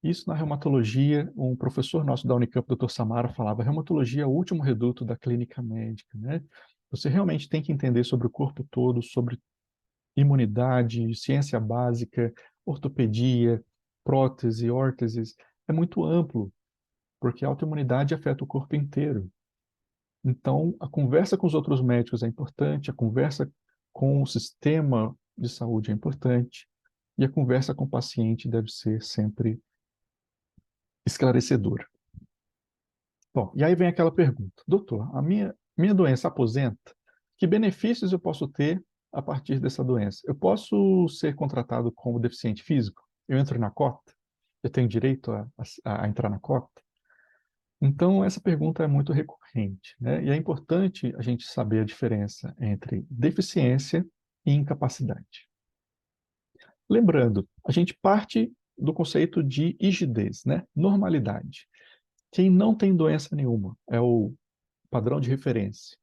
Isso na reumatologia, um professor nosso da Unicamp, Dr. Samara, falava, reumatologia é o último reduto da clínica médica, né? Você realmente tem que entender sobre o corpo todo, sobre imunidade, ciência básica, ortopedia, prótese, órteses. É muito amplo, porque a autoimunidade afeta o corpo inteiro. Então, a conversa com os outros médicos é importante, a conversa com o sistema de saúde é importante, e a conversa com o paciente deve ser sempre esclarecedora. Bom, e aí vem aquela pergunta: doutor, a minha doença aposenta? Que benefícios eu posso ter a partir dessa doença? Eu posso ser contratado como deficiente físico? Eu entro na cota? Eu tenho direito a entrar na cota? Então, essa pergunta é muito recorrente, né? E é importante a gente saber a diferença entre deficiência e incapacidade. Lembrando, a gente parte do conceito de rigidez, né? Normalidade. Quem não tem doença nenhuma é o padrão de referência.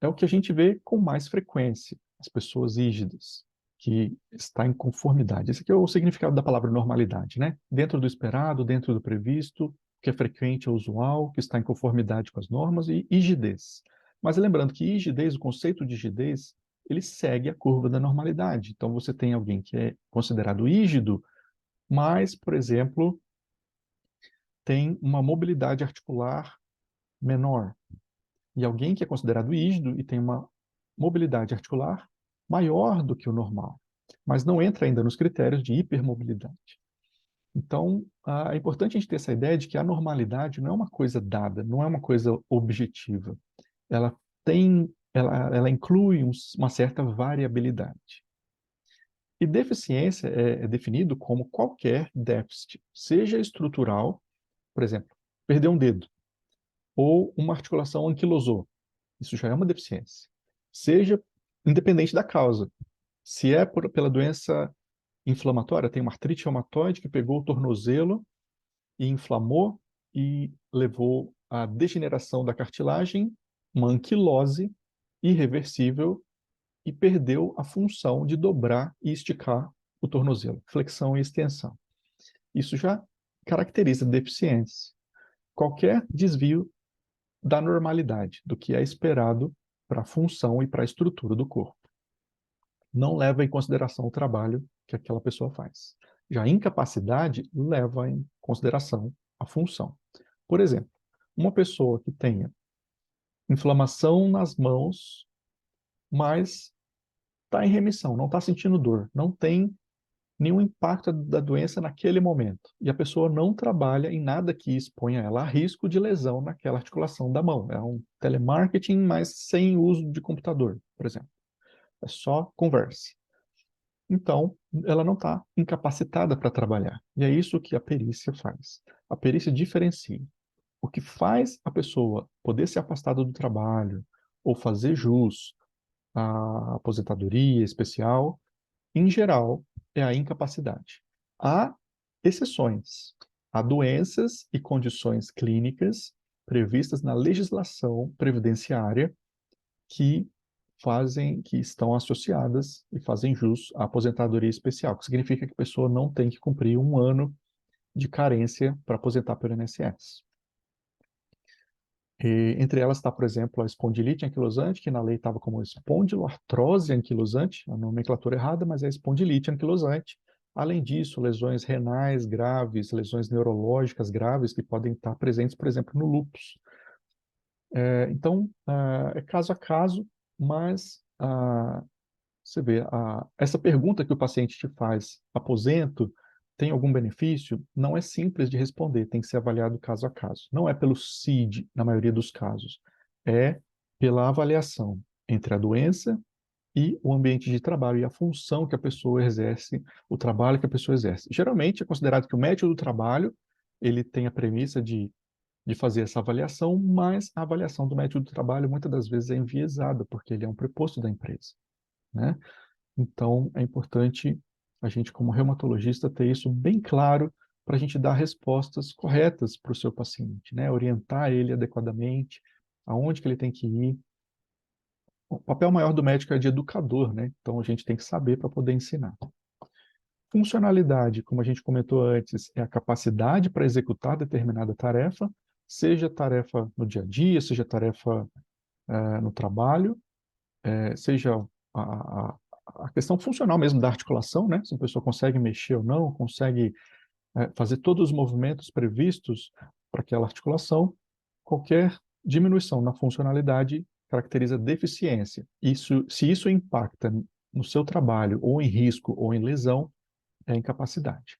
É o que a gente vê com mais frequência, as pessoas rígidas, que está em conformidade. Esse aqui é o significado da palavra normalidade, né? Dentro do esperado, dentro do previsto, que é frequente é usual, que está em conformidade com as normas, e rigidez. Mas lembrando que rigidez, o conceito de rigidez, ele segue a curva da normalidade. Então você tem alguém que é considerado rígido, mas, por exemplo, tem uma mobilidade articular menor, e alguém que é considerado rígido e tem uma mobilidade articular maior do que o normal, mas não entra ainda nos critérios de hipermobilidade. Então, é importante a gente ter essa ideia de que a normalidade não é uma coisa dada, não é uma coisa objetiva. Ela ela inclui uma certa variabilidade. E deficiência é definido como qualquer déficit, seja estrutural, por exemplo, perder um dedo, ou uma articulação anquilosou. Isso já é uma deficiência. Seja independente da causa. Se é pela doença inflamatória, tem uma artrite reumatoide que pegou o tornozelo e inflamou e levou à degeneração da cartilagem, uma anquilose irreversível e perdeu a função de dobrar e esticar o tornozelo, flexão e extensão. Isso já caracteriza deficiência. Qualquer desvio da normalidade, do que é esperado para a função e para a estrutura do corpo. Não leva em consideração o trabalho que aquela pessoa faz. Já a incapacidade leva em consideração a função. Por exemplo, uma pessoa que tenha inflamação nas mãos, mas está em remissão, não está sentindo dor, não tem nenhum impacto da doença naquele momento. E a pessoa não trabalha em nada que exponha ela a risco de lesão naquela articulação da mão. É um telemarketing, mas sem uso de computador, por exemplo. É só conversa. Então, ela não está incapacitada para trabalhar. E é isso que a perícia faz. A perícia diferencia. O que faz a pessoa poder ser afastada do trabalho ou fazer jus à aposentadoria especial, em geral, é a incapacidade. Há exceções. Há doenças e condições clínicas previstas na legislação previdenciária que que estão associadas e fazem jus à aposentadoria especial, que significa que a pessoa não tem que cumprir um ano de carência para aposentar pelo INSS. E, entre elas está, por exemplo, a espondilite anquilosante, que na lei estava como espondiloartrose anquilosante, a nomenclatura errada, mas é espondilite anquilosante. Além disso, lesões renais graves, lesões neurológicas graves que podem estar presentes, por exemplo, no lúpus. Então, é caso a caso, mas você vê, essa pergunta que o paciente te faz, aposento, tem algum benefício? Não é simples de responder, tem que ser avaliado caso a caso. Não é pelo CID, na maioria dos casos. É pela avaliação entre a doença e o ambiente de trabalho e a função que a pessoa exerce, o trabalho que a pessoa exerce. Geralmente é considerado que o médico do trabalho, ele tem a premissa de fazer essa avaliação, mas a avaliação do médico do trabalho muitas das vezes é enviesada, porque ele é um preposto da empresa, né? Então, é importante a gente, como reumatologista, ter isso bem claro para a gente dar respostas corretas para o seu paciente, né? Orientar ele adequadamente, aonde que ele tem que ir. O papel maior do médico é de educador, né? Então, a gente tem que saber para poder ensinar. Funcionalidade, como a gente comentou antes, é a capacidade para executar determinada tarefa, seja tarefa no dia a dia, seja tarefa no trabalho, seja a, a, a questão funcional mesmo da articulação, né? Se a pessoa consegue mexer ou não, consegue fazer todos os movimentos previstos para aquela articulação, qualquer diminuição na funcionalidade caracteriza deficiência. Se isso impacta no seu trabalho, ou em risco, ou em lesão, é a incapacidade.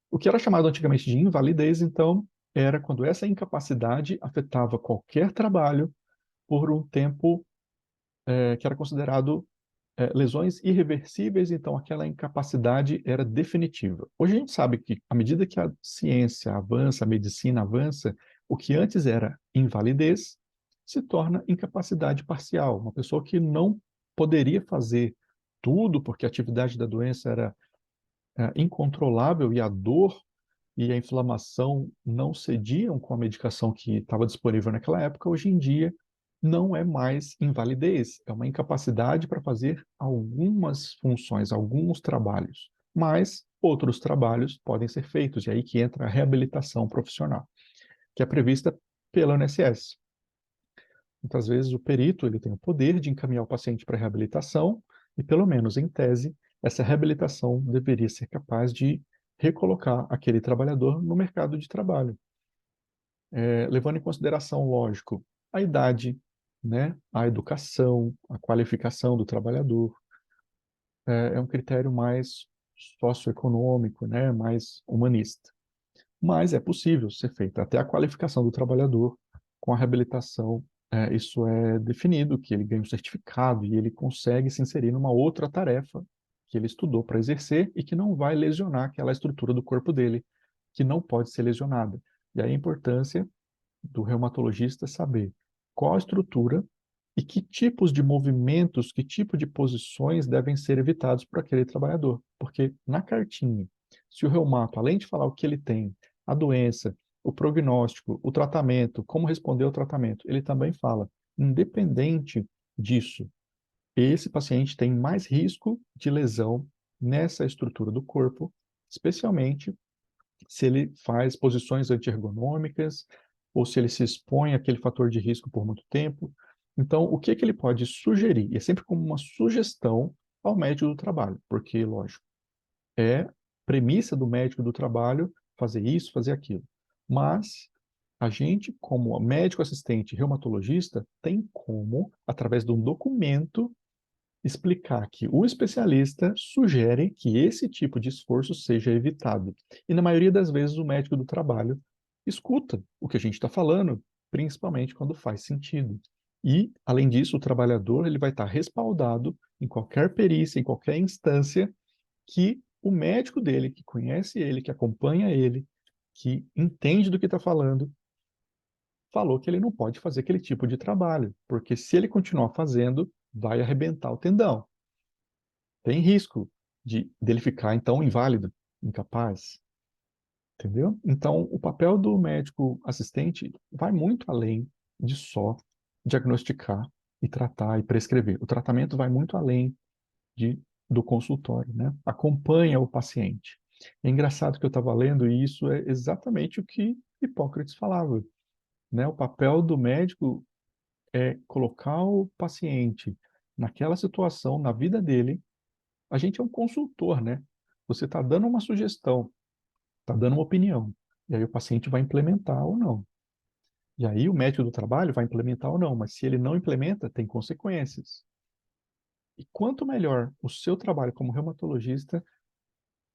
O que era chamado antigamente de invalidez, então, era quando essa incapacidade afetava qualquer trabalho por um tempo que era considerado lesões irreversíveis, então aquela incapacidade era definitiva. Hoje a gente sabe que, à medida que a ciência avança, a medicina avança, o que antes era invalidez se torna incapacidade parcial. Uma pessoa que não poderia fazer tudo porque a atividade da doença era incontrolável e a dor e a inflamação não cediam com a medicação que estava disponível naquela época, hoje em dia não é mais invalidez, é uma incapacidade para fazer algumas funções, alguns trabalhos, mas outros trabalhos podem ser feitos, e aí que entra a reabilitação profissional, que é prevista pelo INSS. Muitas vezes o perito ele tem o poder de encaminhar o paciente para a reabilitação e, pelo menos em tese, essa reabilitação deveria ser capaz de recolocar aquele trabalhador no mercado de trabalho, levando em consideração, lógico, a idade, né, a educação, a qualificação do trabalhador. É um critério mais socioeconômico, né, mais humanista. Mas é possível ser feita até a qualificação do trabalhador com a reabilitação. Isso é definido, que ele ganha um certificado e ele consegue se inserir numa outra tarefa que ele estudou para exercer e que não vai lesionar aquela estrutura do corpo dele, que não pode ser lesionada. E aí a importância do reumatologista saber qual a estrutura e que tipos de movimentos, que tipo de posições devem ser evitados por aquele trabalhador. Porque na cartinha, se o reumato, além de falar o que ele tem, a doença, o prognóstico, o tratamento, como responder ao tratamento, ele também fala, independente disso, esse paciente tem mais risco de lesão nessa estrutura do corpo, especialmente se ele faz posições antiergonômicas ou se ele se expõe àquele fator de risco por muito tempo. Então, o que que ele pode sugerir? E é sempre como uma sugestão ao médico do trabalho, porque, lógico, é premissa do médico do trabalho fazer isso, fazer aquilo. Mas a gente, como médico assistente reumatologista, tem como, através de um documento, explicar que o especialista sugere que esse tipo de esforço seja evitado. E na maioria das vezes o médico do trabalho escuta o que a gente está falando, principalmente quando faz sentido. E, além disso, o trabalhador ele vai estar respaldado em qualquer perícia, em qualquer instância, que o médico dele, que conhece ele, que acompanha ele, que entende do que está falando, falou que ele não pode fazer aquele tipo de trabalho, porque se ele continuar fazendo, vai arrebentar o tendão. Tem risco dele ficar, então, inválido, incapaz, entendeu? Então, o papel do médico assistente vai muito além de só diagnosticar e tratar e prescrever. O tratamento vai muito além do consultório, né? Acompanha o paciente. É engraçado que eu estava lendo e isso é exatamente o que Hipócrates falava, né? O papel do médico é colocar o paciente naquela situação, na vida dele. A gente é um consultor, né? Você está dando uma sugestão, está dando uma opinião, e aí o paciente vai implementar ou não. E aí o médico do trabalho vai implementar ou não, mas se ele não implementa, tem consequências. E quanto melhor o seu trabalho como reumatologista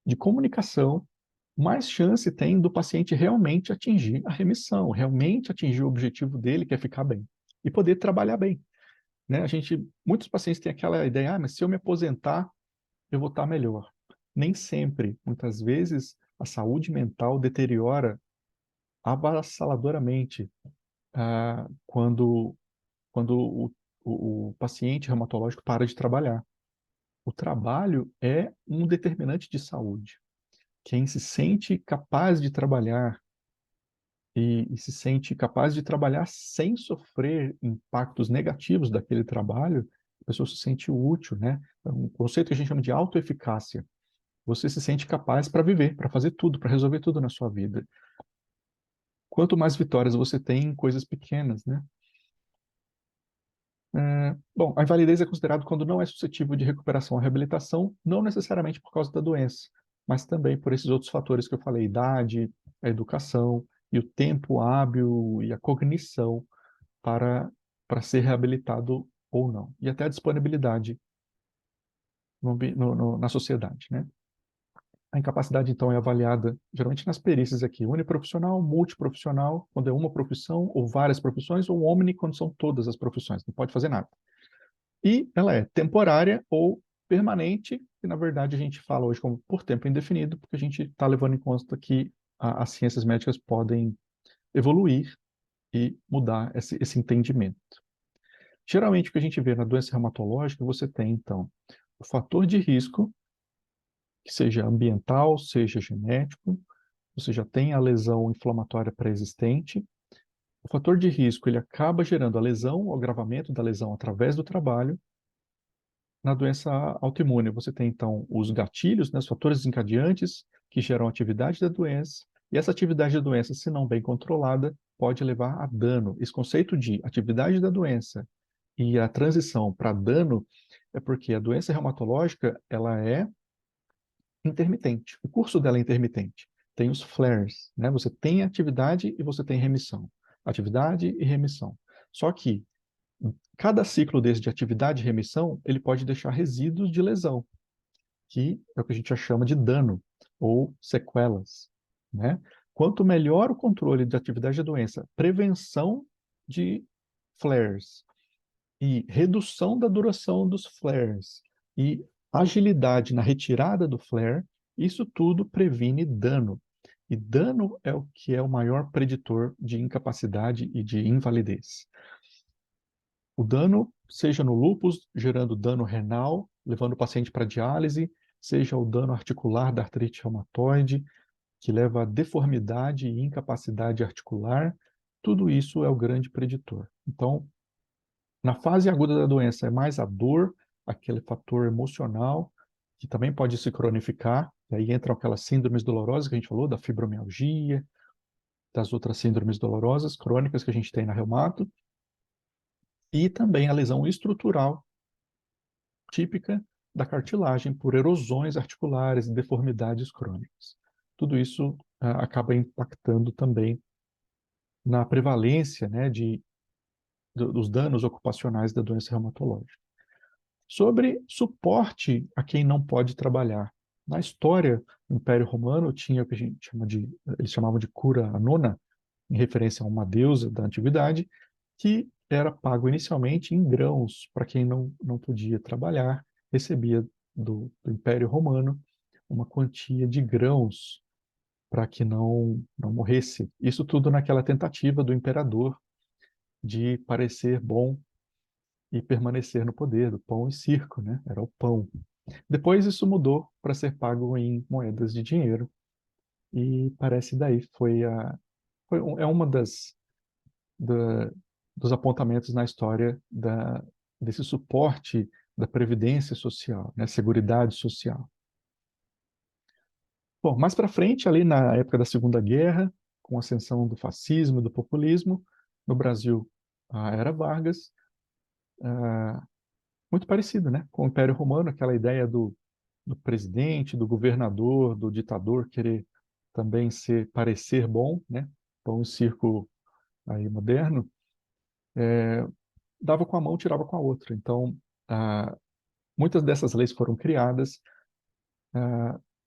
de comunicação, mais chance tem do paciente realmente atingir a remissão, realmente atingir o objetivo dele, que é ficar bem, e poder trabalhar bem, né? Muitos pacientes têm aquela ideia, mas se eu me aposentar, eu vou estar melhor. Nem sempre, muitas vezes, a saúde mental deteriora avassaladoramente quando o paciente reumatológico para de trabalhar. O trabalho é um determinante de saúde. Quem se sente capaz de trabalhar e se sente capaz de trabalhar sem sofrer impactos negativos daquele trabalho, a pessoa se sente útil, né? É um conceito que a gente chama de autoeficácia. Você se sente capaz para viver, para fazer tudo, para resolver tudo na sua vida. Quanto mais vitórias você tem em coisas pequenas, né? Bom, a invalidez é considerado quando não é suscetível de recuperação ou reabilitação, não necessariamente por causa da doença, mas também por esses outros fatores que eu falei, idade, a educação e o tempo hábil e a cognição para, para ser reabilitado ou não. E até a disponibilidade na sociedade, né? A incapacidade, então, é avaliada geralmente nas perícias aqui, uniprofissional, multiprofissional, quando é uma profissão, ou várias profissões, ou omni, quando são todas as profissões, não pode fazer nada. E ela é temporária ou permanente, que na verdade a gente fala hoje como por tempo indefinido, porque a gente está levando em conta que as ciências médicas podem evoluir e mudar esse entendimento. Geralmente, o que a gente vê na doença reumatológica, você tem, então, o fator de risco, que seja ambiental, seja genético, você já tem a lesão inflamatória pré-existente. O fator de risco, ele acaba gerando a lesão, o agravamento da lesão através do trabalho. Na doença autoimune, você tem, então, os gatilhos, né, os fatores desencadeantes que geram a atividade da doença, e essa atividade da doença, se não bem controlada, pode levar a dano. Esse conceito de atividade da doença e a transição para dano é porque a doença reumatológica, ela é intermitente. O curso dela é intermitente. Tem os flares, né? Você tem atividade e você tem remissão. Atividade e remissão. Só que cada ciclo desse de atividade e remissão, ele pode deixar resíduos de lesão, que é o que a gente já chama de dano ou sequelas, né? Quanto melhor o controle da atividade da doença, prevenção de flares e redução da duração dos flares e agilidade na retirada do flare, isso tudo previne dano. E dano é o que é o maior preditor de incapacidade e de invalidez. O dano, seja no lúpus, gerando dano renal, levando o paciente para diálise, seja o dano articular da artrite reumatoide, que leva a deformidade e incapacidade articular, tudo isso é o grande preditor. Então, na fase aguda da doença, é mais a dor, aquele fator emocional, que também pode se cronificar, e aí entram aquelas síndromes dolorosas que a gente falou, da fibromialgia, das outras síndromes dolorosas crônicas que a gente tem na reumato, e também a lesão estrutural, típica da cartilagem por erosões articulares e deformidades crônicas. Tudo isso acaba impactando também na prevalência, né, dos danos ocupacionais da doença reumatológica. Sobre suporte a quem não pode trabalhar. Na história, o Império Romano tinha o que a gente chama de, eles chamavam de cura nona, em referência a uma deusa da antiguidade, que era pago inicialmente em grãos para quem não podia trabalhar, recebia do Império Romano uma quantia de grãos para que não morresse. Isso tudo naquela tentativa do imperador de parecer bom e permanecer no poder, do pão e circo, né? Era o pão. Depois isso mudou para ser pago em moedas de dinheiro e parece daí é uma da, dos apontamentos na história desse suporte da previdência social, né? Seguridade social. Bom, mais para frente, ali na época da Segunda Guerra, com a ascensão do fascismo e do populismo, no Brasil, a era Vargas, muito parecido, né, com o Império Romano, aquela ideia do presidente, do governador, do ditador querer também parecer bom, né, pão e circo aí moderno, dava com a mão, tirava com a outra. Então, muitas dessas leis foram criadas,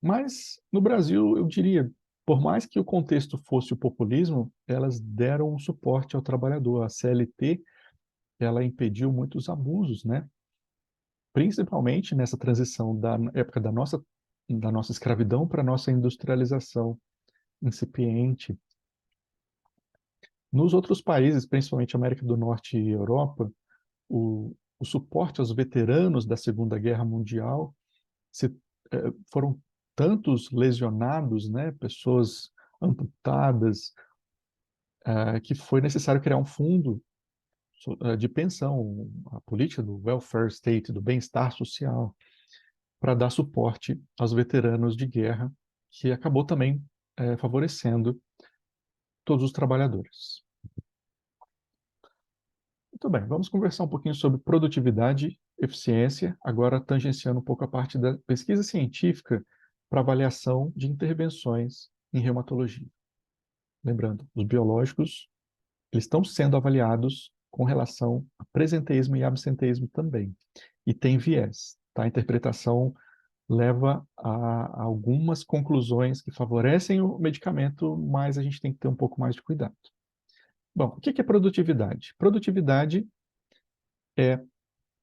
mas no Brasil, eu diria, por mais que o contexto fosse o populismo, elas deram um suporte ao trabalhador. A CLT, ela impediu muitos abusos, né? Principalmente nessa transição da época da nossa escravidão para a nossa industrialização incipiente. Nos outros países, principalmente América do Norte e Europa, o suporte aos veteranos da Segunda Guerra Mundial se, foram tantos lesionados, né, pessoas amputadas, que foi necessário criar um fundo de pensão, a política do welfare state, do bem-estar social, para dar suporte aos veteranos de guerra, que acabou também favorecendo todos os trabalhadores. Muito bem, vamos conversar um pouquinho sobre produtividade, e eficiência, agora tangenciando um pouco a parte da pesquisa científica para avaliação de intervenções em reumatologia. Lembrando, os biológicos eles estão sendo avaliados com relação a presenteísmo e absenteísmo também. E tem viés, tá? A interpretação leva a algumas conclusões que favorecem o medicamento, mas a gente tem que ter um pouco mais de cuidado. Bom, o que é produtividade? Produtividade é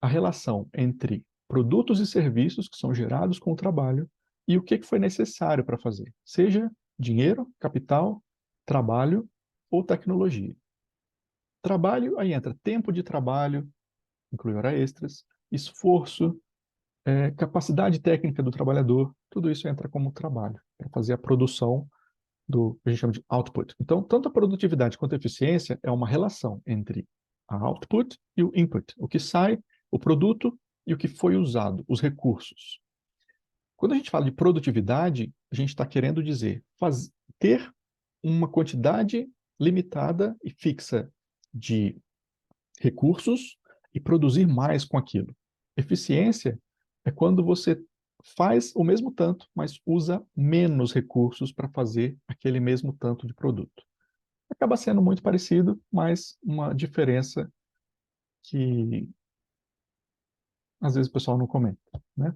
a relação entre produtos e serviços que são gerados com o trabalho e o que foi necessário para fazer, seja dinheiro, capital, trabalho ou tecnologia. Trabalho, aí entra tempo de trabalho, inclui hora extras, esforço, capacidade técnica do trabalhador, tudo isso entra como trabalho, para fazer a produção do que a gente chama de output. Então, tanto a produtividade quanto a eficiência é uma relação entre a output e o input, o que sai, o produto e o que foi usado, os recursos. Quando a gente fala de produtividade, a gente está querendo dizer ter uma quantidade limitada e fixa de recursos e produzir mais com aquilo. Eficiência é quando você faz o mesmo tanto, mas usa menos recursos para fazer aquele mesmo tanto de produto. Acaba sendo muito parecido, mas uma diferença que às vezes o pessoal não comenta, né?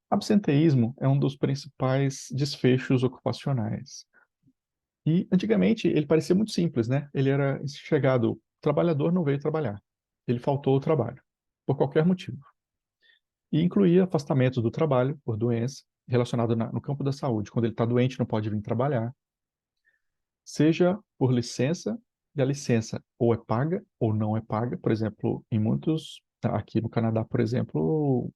Absenteísmo é um dos principais desfechos ocupacionais. E antigamente ele parecia muito simples, né? Ele era chegado, o trabalhador não veio trabalhar, ele faltou ao trabalho, por qualquer motivo. E incluía afastamento do trabalho por doença, relacionado no campo da saúde, quando ele está doente não pode vir trabalhar, seja por licença, e a licença ou é paga ou não é paga. Por exemplo, em muitos, aqui no Canadá, por exemplo,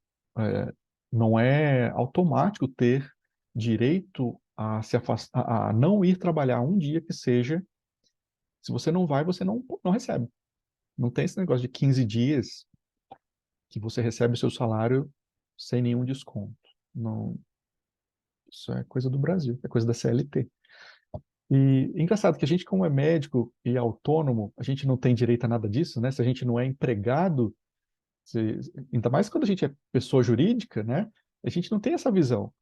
não é automático ter direito a se afastar, a não ir trabalhar um dia que seja. Se você não vai, você não recebe. Não tem esse negócio de 15 dias que você recebe o seu salário sem nenhum desconto. Não, isso é coisa do Brasil, é coisa da CLT. E engraçado que a gente, como é médico e autônomo, a gente não tem direito a nada disso, né? Se a gente não é empregado, ainda mais quando a gente é pessoa jurídica, né? A gente não tem essa visão.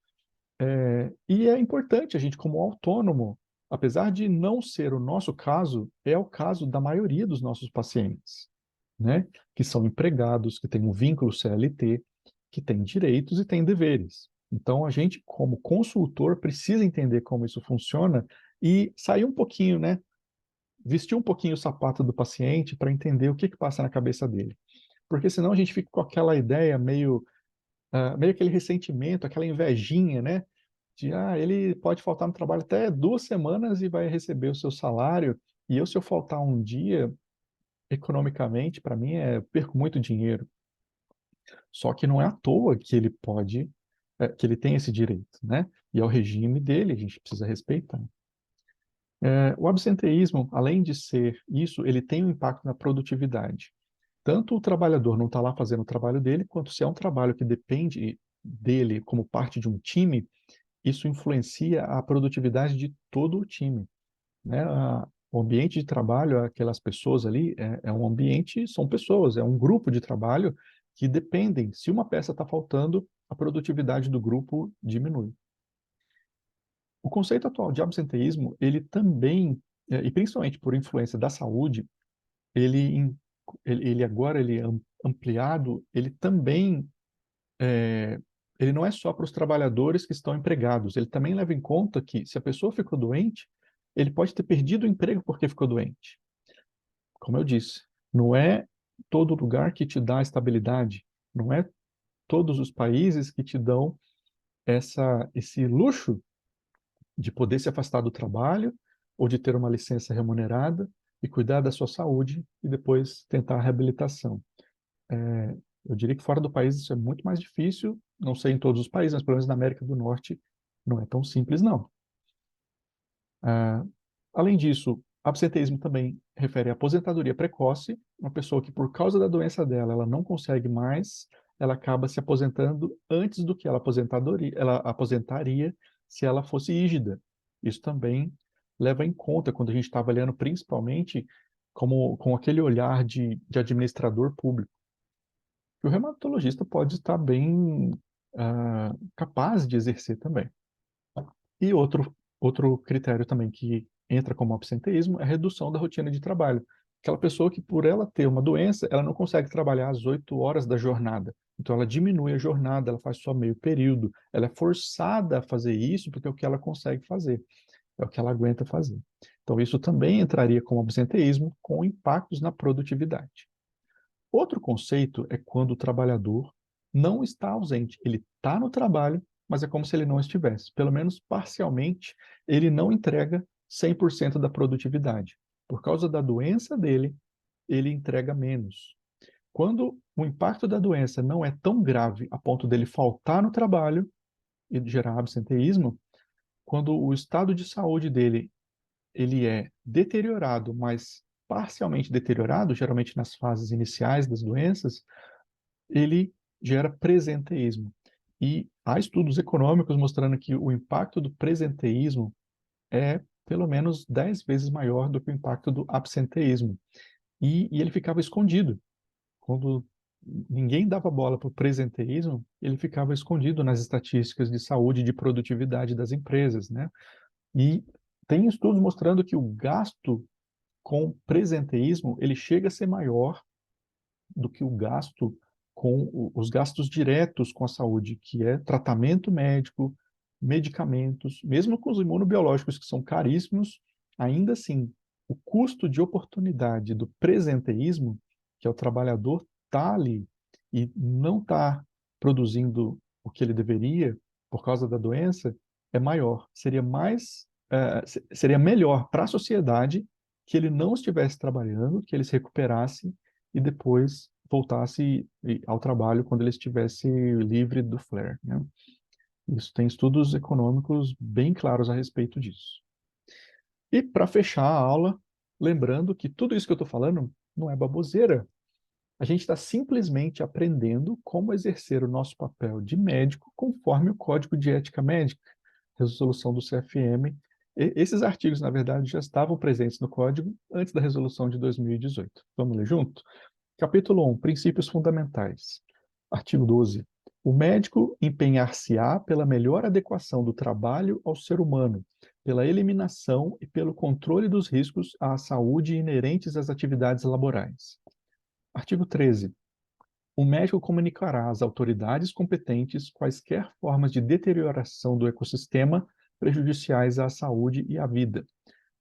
E é importante a gente, como autônomo, apesar de não ser o nosso caso, é o caso da maioria dos nossos pacientes, né? Que são empregados, que têm um vínculo CLT, que têm direitos e têm deveres. Então, a gente, como consultor, precisa entender como isso funciona e sair um pouquinho, né? Vestir um pouquinho o sapato do paciente para entender o que passa na cabeça dele. Porque senão a gente fica com aquela ideia meio aquele ressentimento, aquela invejinha, né? De, ele pode faltar no trabalho até 2 semanas e vai receber o seu salário, e eu, se eu faltar um dia, economicamente, para mim, perco muito dinheiro. Só que não é à toa que ele pode, que ele tem esse direito, né? E é o regime dele, a gente precisa respeitar. O absenteísmo, além de ser isso, ele tem um impacto na produtividade. Tanto o trabalhador não está lá fazendo o trabalho dele, quanto se é um trabalho que depende dele como parte de um time, isso influencia a produtividade de todo o time, né? O ambiente de trabalho, aquelas pessoas ali, é um ambiente, são pessoas, é um grupo de trabalho que dependem. Se uma peça está faltando, a produtividade do grupo diminui. O conceito atual de absenteísmo, ele também, e principalmente por influência da saúde, ele, ele agora ele é ampliado, ele também ele não é só para os trabalhadores que estão empregados, ele também leva em conta que se a pessoa ficou doente, ele pode ter perdido o emprego porque ficou doente. Como eu disse, não é todo lugar que te dá estabilidade, não é todos os países que te dão esse luxo de poder se afastar do trabalho ou de ter uma licença remunerada e cuidar da sua saúde e depois tentar a reabilitação. Eu diria que fora do país isso é muito mais difícil, não sei em todos os países, mas pelo menos na América do Norte não é tão simples, não. Ah, Além disso, absenteísmo também refere à aposentadoria precoce, uma pessoa que por causa da doença dela, ela não consegue mais, ela acaba se aposentando antes do que ela aposentaria se ela fosse rígida. Isso também leva em conta quando a gente está avaliando principalmente com aquele olhar de administrador público. O reumatologista pode estar bem capaz de exercer também. E outro critério também que entra como absenteísmo é a redução da rotina de trabalho. Aquela pessoa que, por ela ter uma doença, ela não consegue trabalhar as 8 horas da jornada. Então, ela diminui a jornada, ela faz só meio período, ela é forçada a fazer isso porque é o que ela consegue fazer, é o que ela aguenta fazer. Então, isso também entraria como absenteísmo, com impactos na produtividade. Outro conceito é quando o trabalhador não está ausente. Ele está no trabalho, mas é como se ele não estivesse. Pelo menos parcialmente, ele não entrega 100% da produtividade. Por causa da doença dele, ele entrega menos. Quando o impacto da doença não é tão grave a ponto dele faltar no trabalho e gerar absenteísmo, quando o estado de saúde dele ele é deteriorado, mas parcialmente deteriorado, geralmente nas fases iniciais das doenças, ele gera presenteísmo. E há estudos econômicos mostrando que o impacto do presenteísmo é pelo menos 10 vezes maior do que o impacto do absenteísmo. E ele ficava escondido. Quando ninguém dava bola para o presenteísmo, ele ficava escondido nas estatísticas de saúde e de produtividade das empresas, né? E tem estudos mostrando que o gasto com presenteísmo, ele chega a ser maior do que o gasto com os gastos diretos com a saúde, que é tratamento médico, medicamentos, mesmo com os imunobiológicos que são caríssimos, ainda assim, o custo de oportunidade do presenteísmo, que é o trabalhador tá ali e não está produzindo o que ele deveria por causa da doença, é maior. Seria melhor para a sociedade que ele não estivesse trabalhando, que ele se recuperasse e depois voltasse ao trabalho quando ele estivesse livre do flare, né? Isso tem estudos econômicos bem claros a respeito disso. E para fechar a aula, lembrando que tudo isso que eu estou falando não é baboseira. A gente está simplesmente aprendendo como exercer o nosso papel de médico conforme o Código de Ética Médica, resolução do CFM. Esses artigos, na verdade, já estavam presentes no Código antes da resolução de 2018. Vamos ler junto? Capítulo 1. Princípios fundamentais. Artigo 12. O médico empenhar-se-á pela melhor adequação do trabalho ao ser humano, pela eliminação e pelo controle dos riscos à saúde inerentes às atividades laborais. Artigo 13. O médico comunicará às autoridades competentes quaisquer formas de deterioração do ecossistema prejudiciais à saúde e à vida.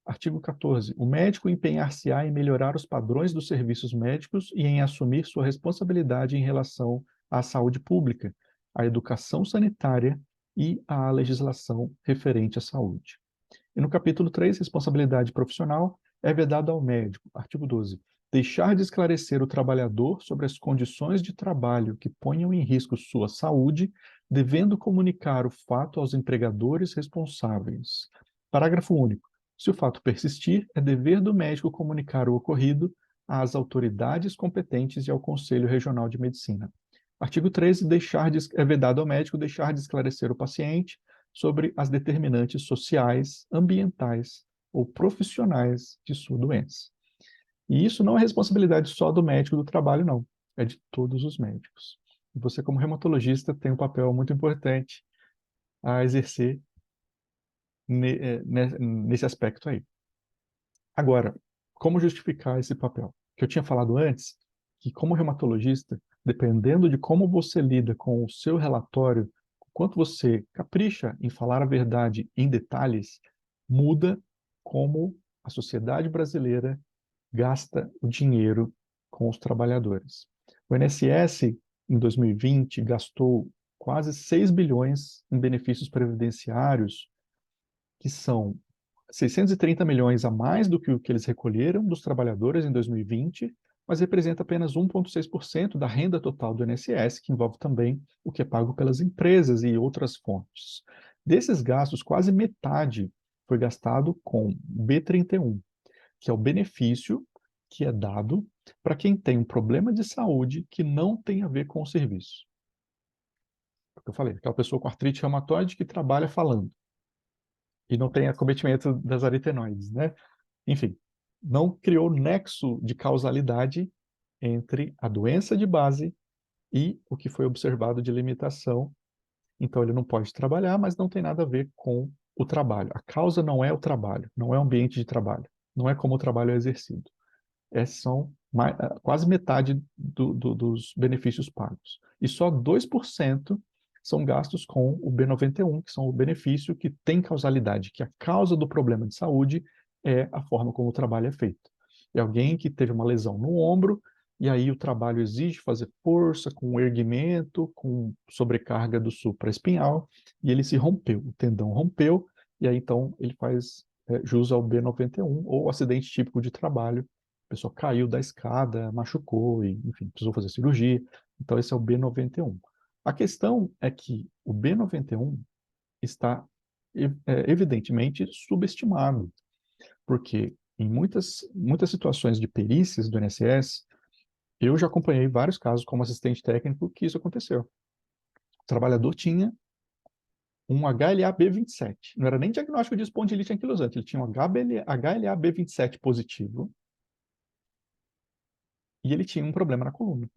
Artigo 14. O médico empenhar-se-á em melhorar os padrões dos serviços médicos e em assumir sua responsabilidade em relação à saúde pública, à educação sanitária e à legislação referente à saúde. E no capítulo 3, responsabilidade profissional, é vedado ao médico. Artigo 12. Deixar de esclarecer o trabalhador sobre as condições de trabalho que ponham em risco sua saúde, devendo comunicar o fato aos empregadores responsáveis. Parágrafo único. Se o fato persistir, é dever do médico comunicar o ocorrido às autoridades competentes e ao Conselho Regional de Medicina. Artigo 13. É vedado ao médico deixar de esclarecer o paciente sobre as determinantes sociais, ambientais ou profissionais de sua doença. E isso não é responsabilidade só do médico do trabalho, não. É de todos os médicos. E você, como reumatologista, tem um papel muito importante a exercer nesse aspecto aí. Agora, como justificar esse papel? Que eu tinha falado antes, que como reumatologista, dependendo de como você lida com o seu relatório, quanto você capricha em falar a verdade em detalhes, muda como a sociedade brasileira gasta o dinheiro com os trabalhadores. O INSS, em 2020, gastou quase 6 bilhões em benefícios previdenciários, que são 630 milhões a mais do que o que eles recolheram dos trabalhadores em 2020, mas representa apenas 1,6% da renda total do INSS, que envolve também o que é pago pelas empresas e outras fontes. Desses gastos, quase metade foi gastado com B31, que é o benefício que é dado para quem tem um problema de saúde que não tem a ver com o serviço. Porque eu falei, aquela pessoa com artrite reumatoide que trabalha falando e não tem acometimento das aritenoides, né? Enfim, não criou nexo de causalidade entre a doença de base e o que foi observado de limitação. Então, ele não pode trabalhar, mas não tem nada a ver com o trabalho. A causa não é o trabalho, não é o ambiente de trabalho, não é como o trabalho é exercido. São quase metade dos benefícios pagos. e só 2% são gastos com o B91, que são o benefício que tem causalidade, que a causa do problema de saúde é a forma como o trabalho é feito. É alguém que teve uma lesão no ombro, e aí o trabalho exige fazer força, com erguimento, com sobrecarga do supraespinhal, e ele se rompeu, o tendão rompeu, e aí então ele faz jus ao B91, ou acidente típico de trabalho. A pessoa caiu da escada, machucou, e, enfim, precisou fazer cirurgia. Então esse é o B91. A questão é que o B91 está evidentemente subestimado, porque em muitas situações de perícias do INSS, eu já acompanhei vários casos como assistente técnico que isso aconteceu. O trabalhador tinha um HLA-B27, não era nem diagnóstico de espondilite anquilosante, ele tinha um HLA-B27 positivo e ele tinha um problema na coluna.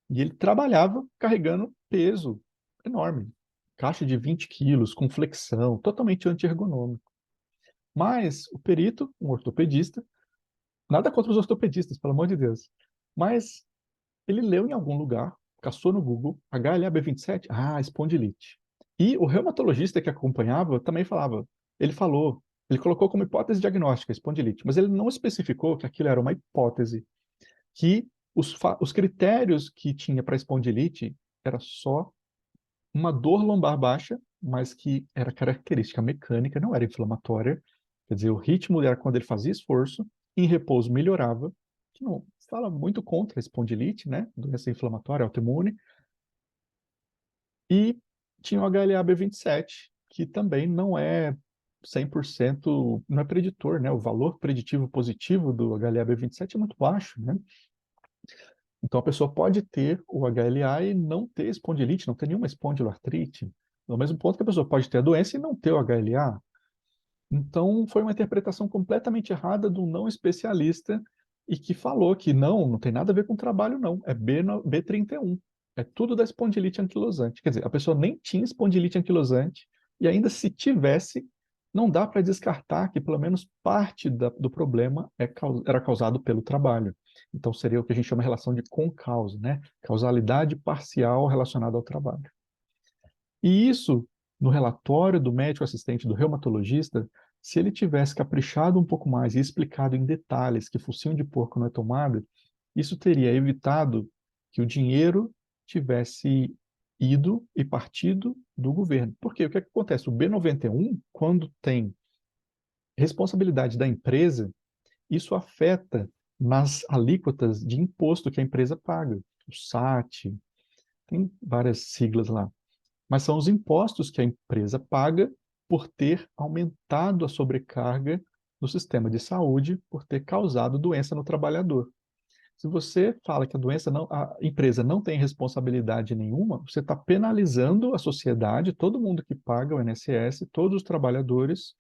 E ele trabalhava carregando peso enorme, caixa de 20 quilos, com flexão, totalmente anti-ergonômico. Mas o perito, um ortopedista, nada contra os ortopedistas, pelo amor de Deus, mas ele leu em algum lugar, caçou no Google, HLA-B27, espondilite. E o reumatologista que acompanhava também falava, ele colocou como hipótese diagnóstica espondilite, mas ele não especificou que aquilo era uma hipótese, que os critérios que tinha para espondilite era só uma dor lombar baixa, mas que era característica mecânica, não era inflamatória. Quer dizer, o ritmo era quando ele fazia esforço, em repouso melhorava, que não fala muito contra a espondilite, né? Doença inflamatória autoimune. E tinha o HLA-B27, que também não é 100%, não é preditor, né? O valor preditivo positivo do HLA-B27 é muito baixo, né? Então, a pessoa pode ter o HLA e não ter espondilite, não ter nenhuma espondiloartrite. Do mesmo ponto que a pessoa pode ter a doença e não ter o HLA. Então, foi uma interpretação completamente errada do não especialista e que falou que não tem nada a ver com trabalho, não. É B31. É tudo da espondilite anquilosante. Quer dizer, a pessoa nem tinha espondilite anquilosante e ainda se tivesse, não dá para descartar que pelo menos parte do problema era causado pelo trabalho. Então, seria o que a gente chama de relação de concausa, né? Causalidade parcial relacionada ao trabalho. E isso, no relatório do médico assistente do reumatologista, se ele tivesse caprichado um pouco mais e explicado em detalhes que focinho de porco não é tomada, isso teria evitado que o dinheiro tivesse ido e partido do governo. Porque o que acontece? O B91, quando tem responsabilidade da empresa, isso afeta nas alíquotas de imposto que a empresa paga. O SAT, tem várias siglas lá, mas são os impostos que a empresa paga por ter aumentado a sobrecarga do sistema de saúde, por ter causado doença no trabalhador. Se você fala que a empresa não tem responsabilidade nenhuma, você está penalizando a sociedade, todo mundo que paga o INSS, todos os trabalhadores,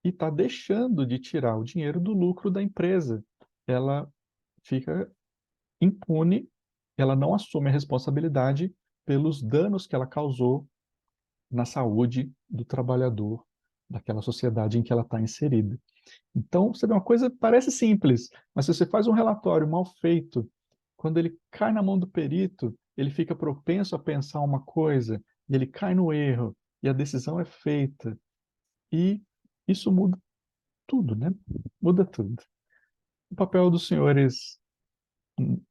e está deixando de tirar o dinheiro do lucro da empresa. Ela fica impune, ela não assume a responsabilidade pelos danos que ela causou na saúde do trabalhador, daquela sociedade em que ela está inserida. Então, você vê, uma coisa parece simples, mas se você faz um relatório mal feito, quando ele cai na mão do perito, ele fica propenso a pensar uma coisa, e ele cai no erro, e a decisão é feita. E isso muda tudo, né? Muda tudo. O papel dos senhores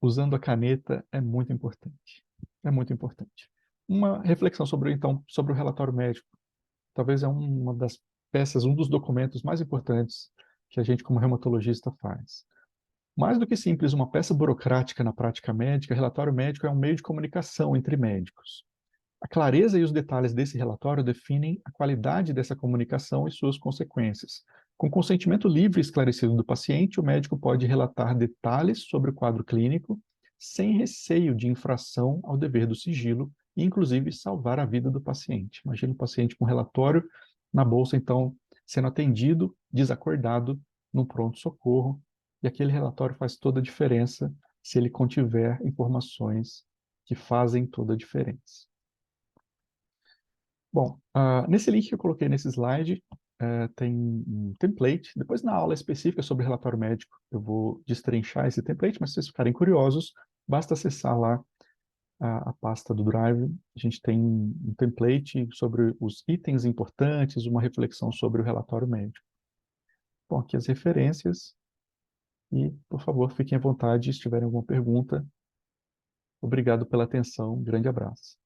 usando a caneta é muito importante. É muito importante. Uma reflexão sobre, então, sobre o relatório médico. Talvez é uma das peças, um dos documentos mais importantes que a gente, como reumatologista, faz. Mais do que simples uma peça burocrática na prática médica, relatório médico é um meio de comunicação entre médicos. A clareza e os detalhes desse relatório definem a qualidade dessa comunicação e suas consequências. Com consentimento livre e esclarecido do paciente, o médico pode relatar detalhes sobre o quadro clínico, sem receio de infração ao dever do sigilo e, inclusive, salvar a vida do paciente. Imagina o paciente com relatório na bolsa, então, sendo atendido, desacordado, no pronto-socorro, e aquele relatório faz toda a diferença se ele contiver informações que fazem toda a diferença. Bom, nesse link que eu coloquei nesse slide, tem um template. Depois, na aula específica sobre relatório médico, eu vou destrinchar esse template, mas se vocês ficarem curiosos, basta acessar lá a pasta do Drive, a gente tem um template sobre os itens importantes, uma reflexão sobre o relatório médico. Bom, aqui as referências e, por favor, fiquem à vontade se tiverem alguma pergunta. Obrigado pela atenção. Um grande abraço.